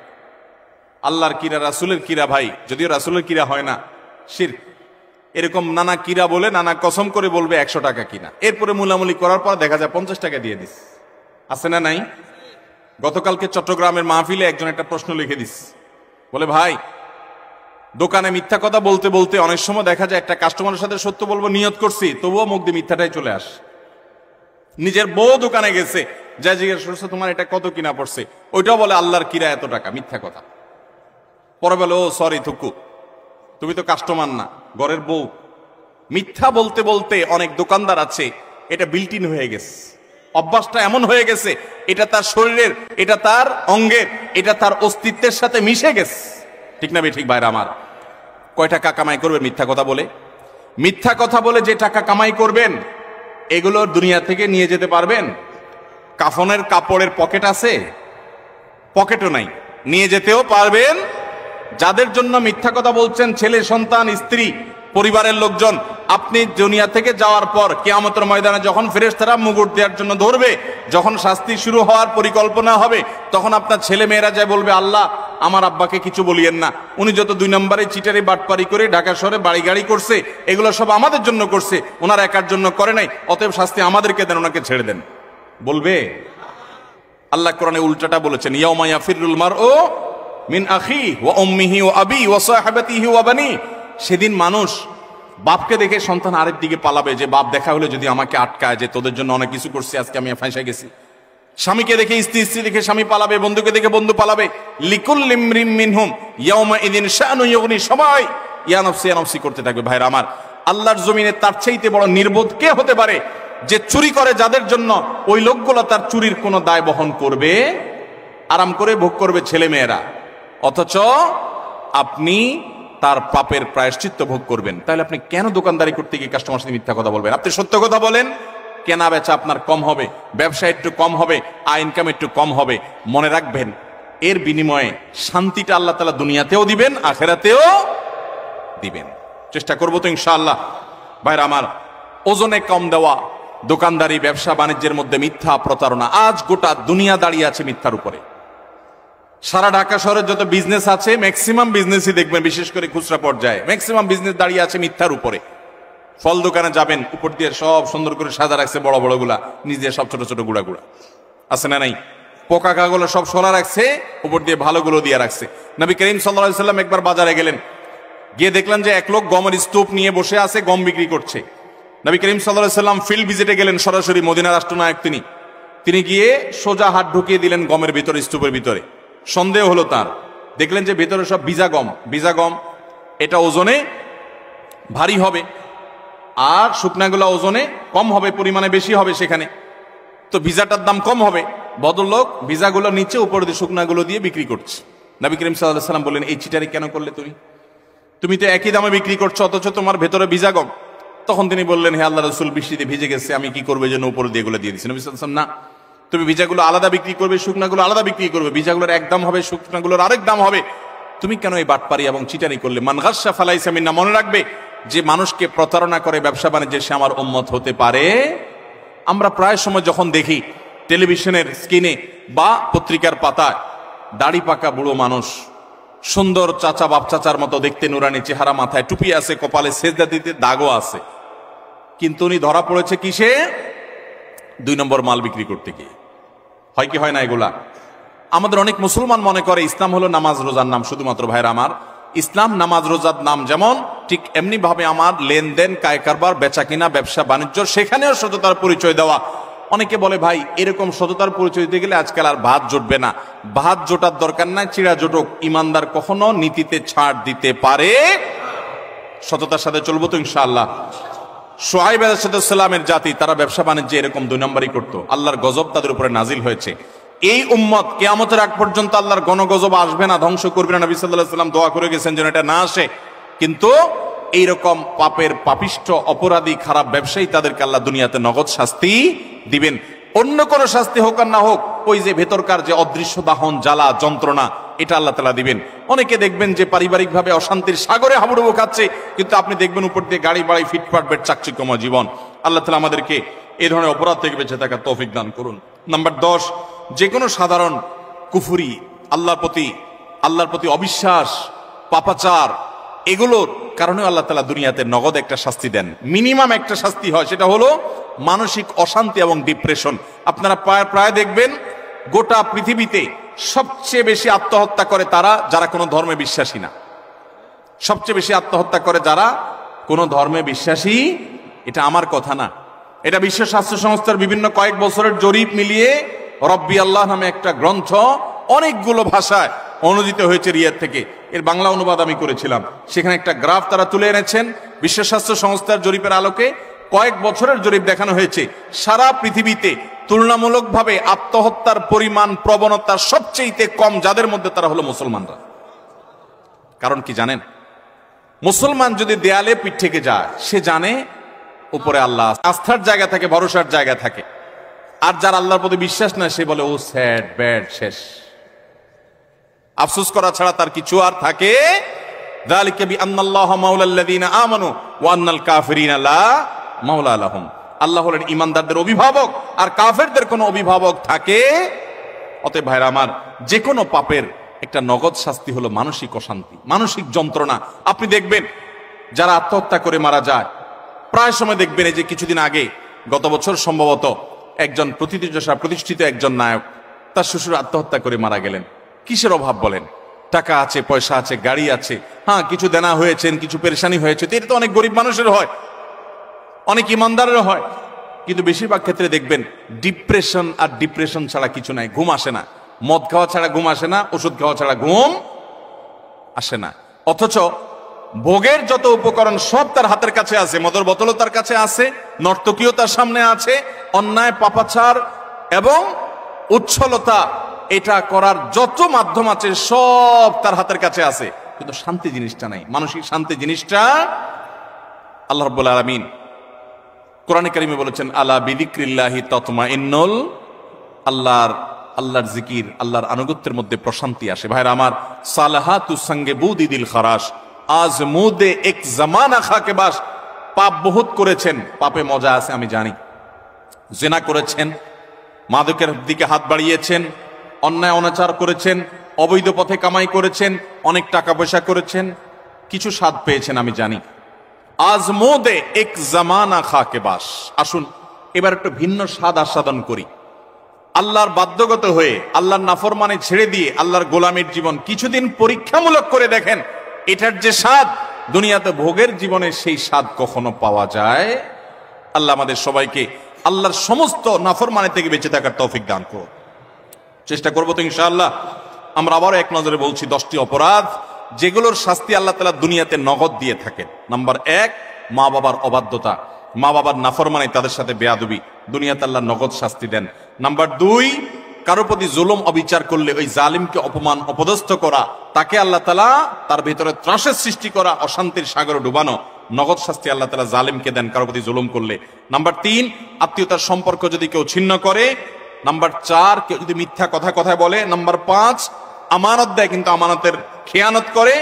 আল্লাহর কিরা, রাসূলের কিরা ভাই, যদিও রাসূলের কিরা হয় না, শিরক, এরকম নানা কিরা বলে, নানা কসম করে বলবে 100 টাকা কিনা। এরপরে মুলামুলি করার পর দেখা যায় 50 টাকা দিয়ে দিস, আছে না নাই? গতকালকে চট্টগ্রামের মাহফিলে একজন একটা প্রশ্ন লিখে দিস, বলে ভাই, দোকানে মিথ্যা কথা বলতে বলতে অনেক সময় দেখা যায় একটা কাস্টমারের সাথে সত্য বলবো নিয়ত করছি, তবুও মুখ দিয়ে মিথ্যাটাই চলে আস। নিজের বউ দোকানে গেছে, যা জিজ্ঞেস করছে তোমার এটা কত কিনা পড়ছে, ওইটাও বলে আল্লাহর কিরা এত টাকা, মিথ্যা কথা। পরে বলে, ও সরি থুকু, তুমি তো কাস্টমার না, ঘরের বউ। মিথ্যা বলতে বলতে অনেক দোকানদার আছে, এটা বিল্ট ইন হয়ে গেছে, অভ্যাসটা এমন হয়ে গেছে, এটা তার শরীরের, এটা তার অঙ্গের, এটা তার অস্তিত্বের সাথে মিশে গেছে। ঠিক না ঠিক ভাইরা আমার? কয় টাকা কামাই করবেন মিথ্যা কথা বলে? মিথ্যা কথা বলে যে টাকা কামাই করবেন, এগুলো দুনিয়া থেকে নিয়ে যেতে পারবেন? কাফনের কাপড়ের পকেট আছে? পকেটও নাই, নিয়ে যেতেও পারবেন? যাদের জন্য মিথ্যা কথা বলছেন, ছেলে সন্তান, স্ত্রী, পরিবারের লোকজন, আপনি দুনিয়া থেকে যাওয়ার পর কিয়ামতের ময়দানে যখন ফেরেশতারা মুগুর দেওয়ার জন্য ধরবে, যখন শাস্তি শুরু হওয়ার পরিকল্পনা হবে, তখন আপনার ছেলে মেয়েরা যায় বলবে, আল্লাহ আমার আব্বাকে কিছু বলিয়েন না, উনি যত 2 নম্বরে চিটারি বাটপারি করে ঢাকা শহরে বাড়ি গাড়ি করছে, এগুলো সব আমাদের জন্য করছে, ওনার একার জন্য করে নাই, অতএব শাস্তি আমাদেরকে দেন, ওনাকে ছেড়ে দেন। বলবে? আল্লাহ কোরআনে উল্টাটা বলেছেন, ইয়াউমা ইয়াফিরুল মারউ মিন আখি ওয়া উম্মিহি ওয়া আবি ওয়া সাহাবাতিহি ওয়া বানি। সেদিন মানুষ বাপকে দেখে সন্তান আরেক দিকে পালাবে, যে বাপ দেখা হলে যদি আমাকে আটকায়, যে তোদের জন্য অনেক কিছু করছি, আজকে আমি ফাঁসে গেছি। স্বামীকে দেখে স্ত্রী, স্ত্রী দেখে স্বামী পালাবে, বন্ধুকে দেখে বন্ধু পালাবে। লিকুল্লি ইমরিম মিনহুম ইয়াউমা ইযিন শাআনু ইউগনি, সবাই ইয়া নফসি করতে থাকবে। ভাইরা আমার, আল্লাহর জমিনে তার চাইতে বড় নির্বোধ কে হতে পারে, যে চুরি করে যাদের জন্য, ওই লোকগুলো তার চুরির কোনো দায় বহন করবে, আরাম করে ভোগ করবে ছেলে মেয়েরা, অথচ আপনি তার পাপের প্রায়শ্চিত্ত ভোগ করবেন। তাহলে আপনি কেন দোকানদারি করতে গিয়ে কাস্টমার সাথে মিথ্যা কথা বলবেন? আপনি সত্য কথা বলেন, কেনা বেচা আপনার কম হবে, ব্যবসা একটু কম হবে, আয় ইনকাম একটু কম হবে। মনে রাখবেন, এর বিনিময়ে শান্তিটা আল্লাহ তাআলা দুনিয়াতেও দিবেন, আখিরাতেও দিবেন। চেষ্টা করবো তো ইনশাআল্লাহ। ভাইরা আমার, ওজনে কম দেওয়া, দোকানদারি, ব্যবসা বাণিজ্যের মধ্যে মিথ্যা, প্রতারণা, আজ গোটা দুনিয়া দাঁড়িয়ে আছে মিথ্যার উপরে। সারা ঢাকা শহরের যত বিজনেস আছে, ম্যাক্সিমাম বিজনেসই দেখবেন, বিশেষ করে খুচরা পর্যায়ে ম্যাক্সিমাম বিজনেস দাঁড়িয়ে আছে মিথ্যার উপরে। ফল দোকানে যাবেন, উপর দিয়ে সব সুন্দর করে সাজা রাখছে, বড় বড় গুলা, নিচ দিয়ে সব ছোট ছোট গুড়া গুড়া, আছে না নাই? পোকা কাগুলো সব সোলা রাখছে, উপর দিয়ে ভালোগুলো দিয়ে রাখছে। নবী করিম সাল্লাল্লাহু আলাইহি সাল্লাম একবার বাজারে গেলেন, গিয়ে দেখলেন যে এক লোক গমের স্তূপ নিয়ে বসে আছে, গম বিক্রি করছে। নবী করিম সাল্লাল্লাহু আলাইহি সাল্লাম ফিল্ড ভিজিটে গেলেন, সরাসরি মদিনা রাষ্ট্রনায়ক তিনি গিয়ে সোজা হাত ঢুকিয়ে দিলেন গমের ভিতরে, স্তূপের ভিতরে। সন্দেহ হলো তার, দেখলেন যে ভেতরে সব ভিজা গম। এটা ওজনে ভারী হবে, আর শুকনাগুলো ওজনে কম হবে, পরিমাণে বেশি হবে সেখানে, তো ভিজাটার দাম কম হবে। ভদ্রলোক ভিজাগুলো নিচে, উপর দিয়ে শুকনাগুলো দিয়ে বিক্রি করছে। নবী করিম সাল্লাল্লাহু আলাইহি ওয়াসাল্লাম বললেন, এই চিটারি কেন করলে তুমি তো একই দামে বিক্রি করছো, অথচ তোমার ভেতরে ভিজা কম। তখন তিনি বললেন, হে আল্লাহ রাসূল, বৃষ্টিতে ভিজে গেছে, আমি কি করবো, এই জন্য উপরে দিয়ে এগুলো দিয়ে দিচ্ছি। নবী সাল্লাল্লাহু আলাইহি ওয়াসাল্লাম, না, তুমি ভিজাগুলো আলাদা বিক্রি করবে, শুকনাগুলো আলাদা বিক্রি করবে, ভিজাগুলোর এক দাম হবে, শুকনাগুলোর আরেক দাম হবে। তুমি কেন এই বাটপারি এবং চিটারি করলে? মান গাসসা ফালাইসা মিন্না, মনে রাখবে যে মানুষকে প্রতারণা করে ব্যবসা বাণিজ্যে সে আমার উম্মত হতে পারে। আমরা প্রায় সময় যখন দেখি টেলিভিশনের স্ক্রিনে বা পত্রিকার পাতায় দাড়ি পাকা বুড়ো মানুষ, সুন্দর চাচা বাপ চাচার মতো দেখতে, নুরানি চেহারা, মাথায় টুপি আছে, কপালে সেজদা দিতে দাগও আছে, কিন্তু উনি ধরা পড়েছে কিসে? 2 নম্বর মাল বিক্রি করতে গিয়ে। হয় কি হয় না এগুলা? আমাদের অনেক মুসলমান মনে করে ইসলাম হলো নামাজ রোজার নাম। শুধুমাত্র ভাইরা আমার, ইসলাম নামাজ রোজার নাম যেমন, ঠিক এমনি ভাবে আমার লেনদেন, কায় কারবার, বেচা কিনা, ব্যবসা বাণিজ্য, সেখানেও সততার পরিচয় দেওয়া। অনেকে বলে, ভাই এরকম সততার পরিচয় দিতে গেলে আজকাল আর ভাত জুটবে না। ভাত জোটার দরকার নাই, চিড়া জোটক। ইমানদার কখনো নীতিতে ছাড় দিতে পারে। সততার সাথে চলবো তো ইনশাআল্লাহ। শুআয়ব আলাইহিস সালামের জাতি, তারা ব্যবসা বাণিজ্যে এরকম 2 নম্বরই করতো। আল্লাহর গজব তাদের উপরে নাজিল হয়েছে। এই উম্মত কিয়ামতের আগ পর্যন্ত আল্লাহর গণগজব আসবে না, ধ্বংস করবে না। নবী সাল্লাল্লাহু আলাইহি ওয়াসাল্লাম দোয়া করে গেছেন যেন এটা না আসে। কিন্তু এইরকম পাপের পাপিষ্ঠ অপরাধী খারাপ ব্যবসায়ী, তাদেরকে আল্লাহ দুনিয়াতে নগদ শাস্তি দিবেন। অন্য কোন শাস্তি হোক আর না হোক, ওই যে ভেতরকার যে অদৃশ্য দাহন, জ্বালা, যন্ত্রণা, এটা আল্লাহ তাআলা দিবেন। অনেকে দেখবেন যে পারিবারিক ভাবে অশান্তির সাগরে হাবুডুবু খাচ্ছে, কিন্তু আপনি দেখবেন উপর দিয়ে গাড়ি বাড়ি, ফিটফাট বেড, চাকচিক্যময় জীবন। আল্লাহ তাআলা আমাদেরকে এই ধরনের অপরাধ থেকে বেঁচে থাকার তৌফিক দান করুন। নাম্বার 10, যে কোনো সাধারণ কুফরি, আল্লাহর প্রতি অবিশ্বাস, পাপাচার, এগুলোর কারণে আল্লাহ তাআলা দুনিয়াতে নগদ একটা শাস্তি দেন। মিনিমাম একটা শাস্তি হয়, সেটা হলো মানসিক অশান্তি এবং ডিপ্রেশন। আপনারা প্রায় দেখবেন গোটা পৃথিবীতে সবচেয়ে বেশি আত্মহত্যা করে তারা যারা কোনো ধর্মে বিশ্বাসী না। সবচেয়ে বেশি আত্মহত্যা করে যারা কোনো ধর্মে বিশ্বাসী। এটা আমার কথা না, এটা বিশ্ব স্বাস্থ্য সংস্থার বিভিন্ন কয়েক বছরের জরিপ মিলিয়ে রব্বি আল্লাহ নামে একটা গ্রন্থ অনেকগুলো ভাষায় অনুদিত হয়েছে রিয়াদ থেকে। এর বাংলা অনুবাদ আমি করেছিলাম। সেখানে একটা গ্রাফ তারা তুলে এনেছেন। বিশ্ব স্বাস্থ্য সংস্থার জরিপের আলোকে কয়েক বছরের জরিপ দেখানো হয়েছে, সারা পৃথিবীতে তুলনামূলকভাবে আত্মহত্যার পরিমাণ, প্রবণতা সবচেয়ে কম যাদের মধ্যে, তারা হলো মুসলমানরা। কারণ কি জানেন? মুসলমান যদি দেয়ালে পিঠ থেকে যায়, সে জানে উপরে আল্লাহ, আস্থার জায়গা থাকে, ভরসার জায়গা থাকে। আর যার আল্লাহর প্রতি বিশ্বাস না, সে বলে ও স্যাড, ব্যাড, শেষ। আফসোস করা ছাড়া তার কিছু আর থাকে। যালিকা বিআন্নাল্লাহা মাওলাল্লাযীনা আমানু ওয়া আন্নাল কাফিরিনা লা মাওলা লাহুম। আল্লাহ হলেন ঈমানদারদের অভিভাবক, আর কাফেরদের কোনো অভিভাবক থাকে। অতএব ভাইরা আমার, যে কোনো পাপের একটা নগদ শাস্তি হলো মানসিক অশান্তি, মানসিক যন্ত্রণা। আপনি দেখবেন যারা আত্মহত্যা করে মারা যায়, প্রায় সময় দেখবেন, এই যে কিছুদিন আগে, গত বছর সম্ভবত, একজন প্রতিষ্ঠিত একজন নায়ক, তার শ্বশুর আত্মহত্যা করে মারা গেলেন। কিসের অভাব বলেন? টাকা আছে, পয়সা আছে, গাড়ি আছে, হ্যাঁ কিছু দেনা হয়েছেন, কিছু পেরেশানি হয়েছে, এটা তো অনেক গরিব মানুষের হয়, অনেক ইমানদারেরও হয়। কিন্তু বেশিরভাগ ক্ষেত্রে দেখবেন ডিপ্রেশন, আর ডিপ্রেশন ছাড়া কিছু নাই। ঘুম আসে না, মদ খাওয়া ছাড়া ঘুম আসে না, ওষুধ খাওয়া ছাড়া ঘুম আসে না। অথচ ভোগের যত উপকরণ সব তার হাতের কাছে আছে, মদের বোতলও তার কাছে আছে, নর্তকীও তার সামনে আছে, অন্যায়, পাপাচার এবং উচ্ছলতা, এটা করার যত মাধ্যম আছে সব তার হাতের কাছে আছে, কিন্তু শান্তি জিনিসটা নাই। মানসিক শান্তি জিনিসটা আল্লাহ রাব্বুল আলামিন কোরআনে কারিমে বলেছেন, আলা বিযিক্রিল্লাহি তাতমাইন্নুল, আল্লাহর জিকির, আল্লাহর আনুগত্যের মধ্যে প্রশান্তি আসে। ভাইরা আমার, সালাহাতু সঙ্গে বুদি দিল খারাস, আজ মুদে এক জামানা খাকে বাস। পাপ বহুত করেছেন, পাপে মজা আছে আমি জানি। জিনা করেছেন, মাদকের দিকে হাত বাড়িয়েছেন, অন্যায় অনাচার করেছেন, অবৈধ পথে কামাই করেছেন, অনেক টাকা পয়সা করেছেন, কিছু স্বাদ পেয়েছেন আমি জানি। আজ মোদে এক জামানা খাকে বাস। আসুন এবার একটু ভিন্ন স্বাদ আস্বাদন করি। আল্লাহর বাধ্যগত হয়ে, আল্লাহর নাফরমানি ছেড়ে দিয়ে আল্লাহর গোলামীর জীবন কিছুদিন পরীক্ষামূলক করে দেখেন, এটার যে স্বাদ দুনিয়াতে ভোগের জীবনে, সেই স্বাদ কখনো পাওয়া যায়? আল্লাহ আমাদের সবাইকে আল্লাহর সমস্ত নাফরমানি থেকে বেঁচে থাকার তৌফিক দান করুন। চেষ্টা করবো তো ইনশাআল্লাহ। আমরা আবারও এক নজরে বলছি, 10টি অপরাধ যেগুলোর শাস্তি আল্লাহ তাআলা দুনিয়াতে নগদ দিয়ে থাকেন। নাম্বার 1, মা বাবার অবাধ্যতা, মা বাবার নাফরমানি, তাদের সাথে বেয়াদবি, দুনিয়াতে আল্লাহ নগদ শাস্তি দেন। নাম্বার 2, কারো প্রতি জুলুম অবিচার করলে ওই জালিমকে অপমান অপদস্থ করা, তাকে আল্লাহ তাআলা তার ভিতরে ত্রাসের সৃষ্টি করা, অশান্তির সাগরে ডুবানো, নগদ শাস্তি আল্লাহ তাআলা জালিমকে দেন কারো প্রতি জুলুম করলে। নাম্বার 3, আত্মীয়তার সম্পর্ক যদি কেউ ছিন্ন করে। নাম্বার 4, কেউ যদি মিথ্যা কথায় বলে। নাম্বার 5, আমানত দেয় কিন্তু আমানতের খেয়ানত করে,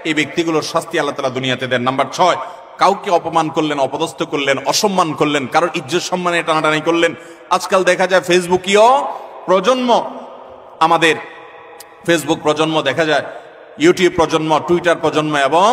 এই ব্যক্তিগুলোর শাস্তি আল্লাহ তাআলা দুনিয়াতে দেন। নাম্বার 6, কাউকে অপমান করলেন, অপদস্থ করলেন, অসম্মান করলেন, কারোর ইজ্জত সম্মানে টানাটানি করলেন। আজকাল দেখা যায় ফেসবুকীয় প্রজন্ম, আমাদের ফেসবুক প্রজন্ম দেখা যায়, ইউটিউব প্রজন্ম, টুইটার প্রজন্ম এবং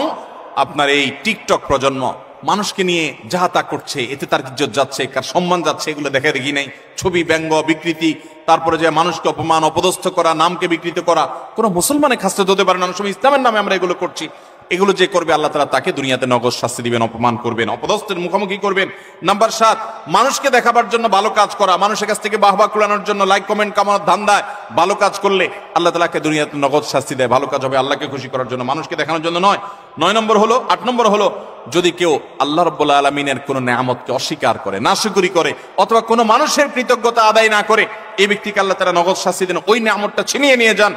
আপনার এই টিকটক প্রজন্ম মানুষকে নিয়ে যাহা তা করছে, এতে তার ইজ্জত যাচ্ছে, কার সম্মান যাচ্ছে, এগুলো দেখা দেখি নাই। ছবি, ব্যঙ্গ, বিকৃতি, তারপরে যে মানুষকে অপমান অপদস্থ করা, নামকে বিকৃত করা, কোনো মুসলমানের খাসলত হতে পারে না। অনেক সময় ইসলামের নামে আমরা এগুলো করছি। এগুলো যে করবে আল্লাহ তাআলা তাকে দুনিয়াতে নগদ শাস্তি দিবেন, অপমান করবেন, অপদস্থের মুখোমুখি করবেন। নাম্বার 7, মানুষকে দেখাবার জন্য ভালো কাজ করা, মানুষের কাছ থেকে বাহবা কুড়ানোর জন্য লাইক কমেন্ট কামানোর ধান্দায় ভালো কাজ করলে আল্লাহ তাআলাকে দুনিয়াতে নগদ শাস্তি দেয়। ভালো কাজ হবে আল্লাহকে খুশি করার জন্য, মানুষকে দেখানোর জন্য নয়। 8 নম্বর হলো যদি কেউ আল্লাহ রাব্বুল আলামিনের কোন নেয়ামতকে অস্বীকার করে, নাশুকরি করে, অথবা কোনো মানুষের কৃতজ্ঞতা আদায় না করে, এই ব্যক্তিকে আল্লাহ তাআলা নগদ শাস্তি দেন, ওই নেয়ামতটা ছিনিয়ে নিয়ে যান।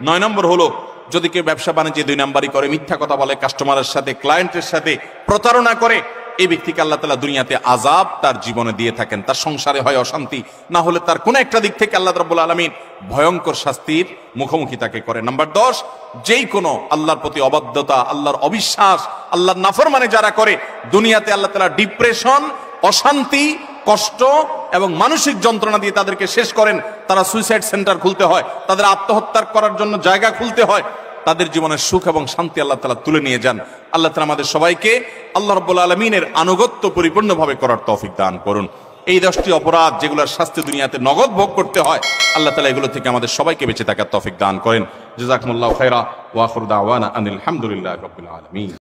9 নম্বর হলো যদি কেউ ব্যবসা বাণিজ্যে 2 নাম্বারি করে, মিথ্যা কথা বলে, কাস্টমারের সাথে, ক্লায়েন্টের সাথে প্রতারণা করে, এই ব্যক্তিকে আল্লাহ তাআলা দুনিয়াতে আযাব তার জীবনে দিয়ে থাকেন। তার সংসারে হয় অশান্তি, না হলে তার কোনো একটা দিক থেকে আল্লাহ রাব্বুল আলামিন ভয়ঙ্কর শাস্তির মুখোমুখি তাকে করে। নাম্বার 10, যেই কোনো আল্লাহর প্রতি অবাধ্যতা, আল্লাহর অবিশ্বাস, আল্লাহর নাফরমানি যারা করে, দুনিয়াতে আল্লাহ তাআলা ডিপ্রেশন, অশান্তি, কষ্ট এবং মানসিক যন্ত্রণা দিয়ে তাদেরকে শেষ করেন। তারা সুইসাইড সেন্টার খুলতে হয়, তাদের আত্মহত্যা করার জন্য জায়গা খুলতে হয়, তাদের জীবনের সুখ এবং শান্তি আল্লাহ তাআলা তুলে নিয়ে যান। আল্লাহ তাআলা আমাদের সবাইকে আল্লাহ রাব্বুল আলামিনের আনুগত্য পরিপূর্ণভাবে করার তৌফিক দান করুন। এই 10টি অপরাধ যেগুলোর শাস্তি দুনিয়াতে নগদ ভোগ করতে হয়, আল্লাহ তাআলা এগুলো থেকে আমাদের সবাইকে বেঁচে থাকার তৌফিক দান করেন। জাযাকুমুল্লাহু খায়রা ওয়া আখিরু দাওয়ানা আনিল হামদুলিল্লাহি রাব্বিল আলামিন।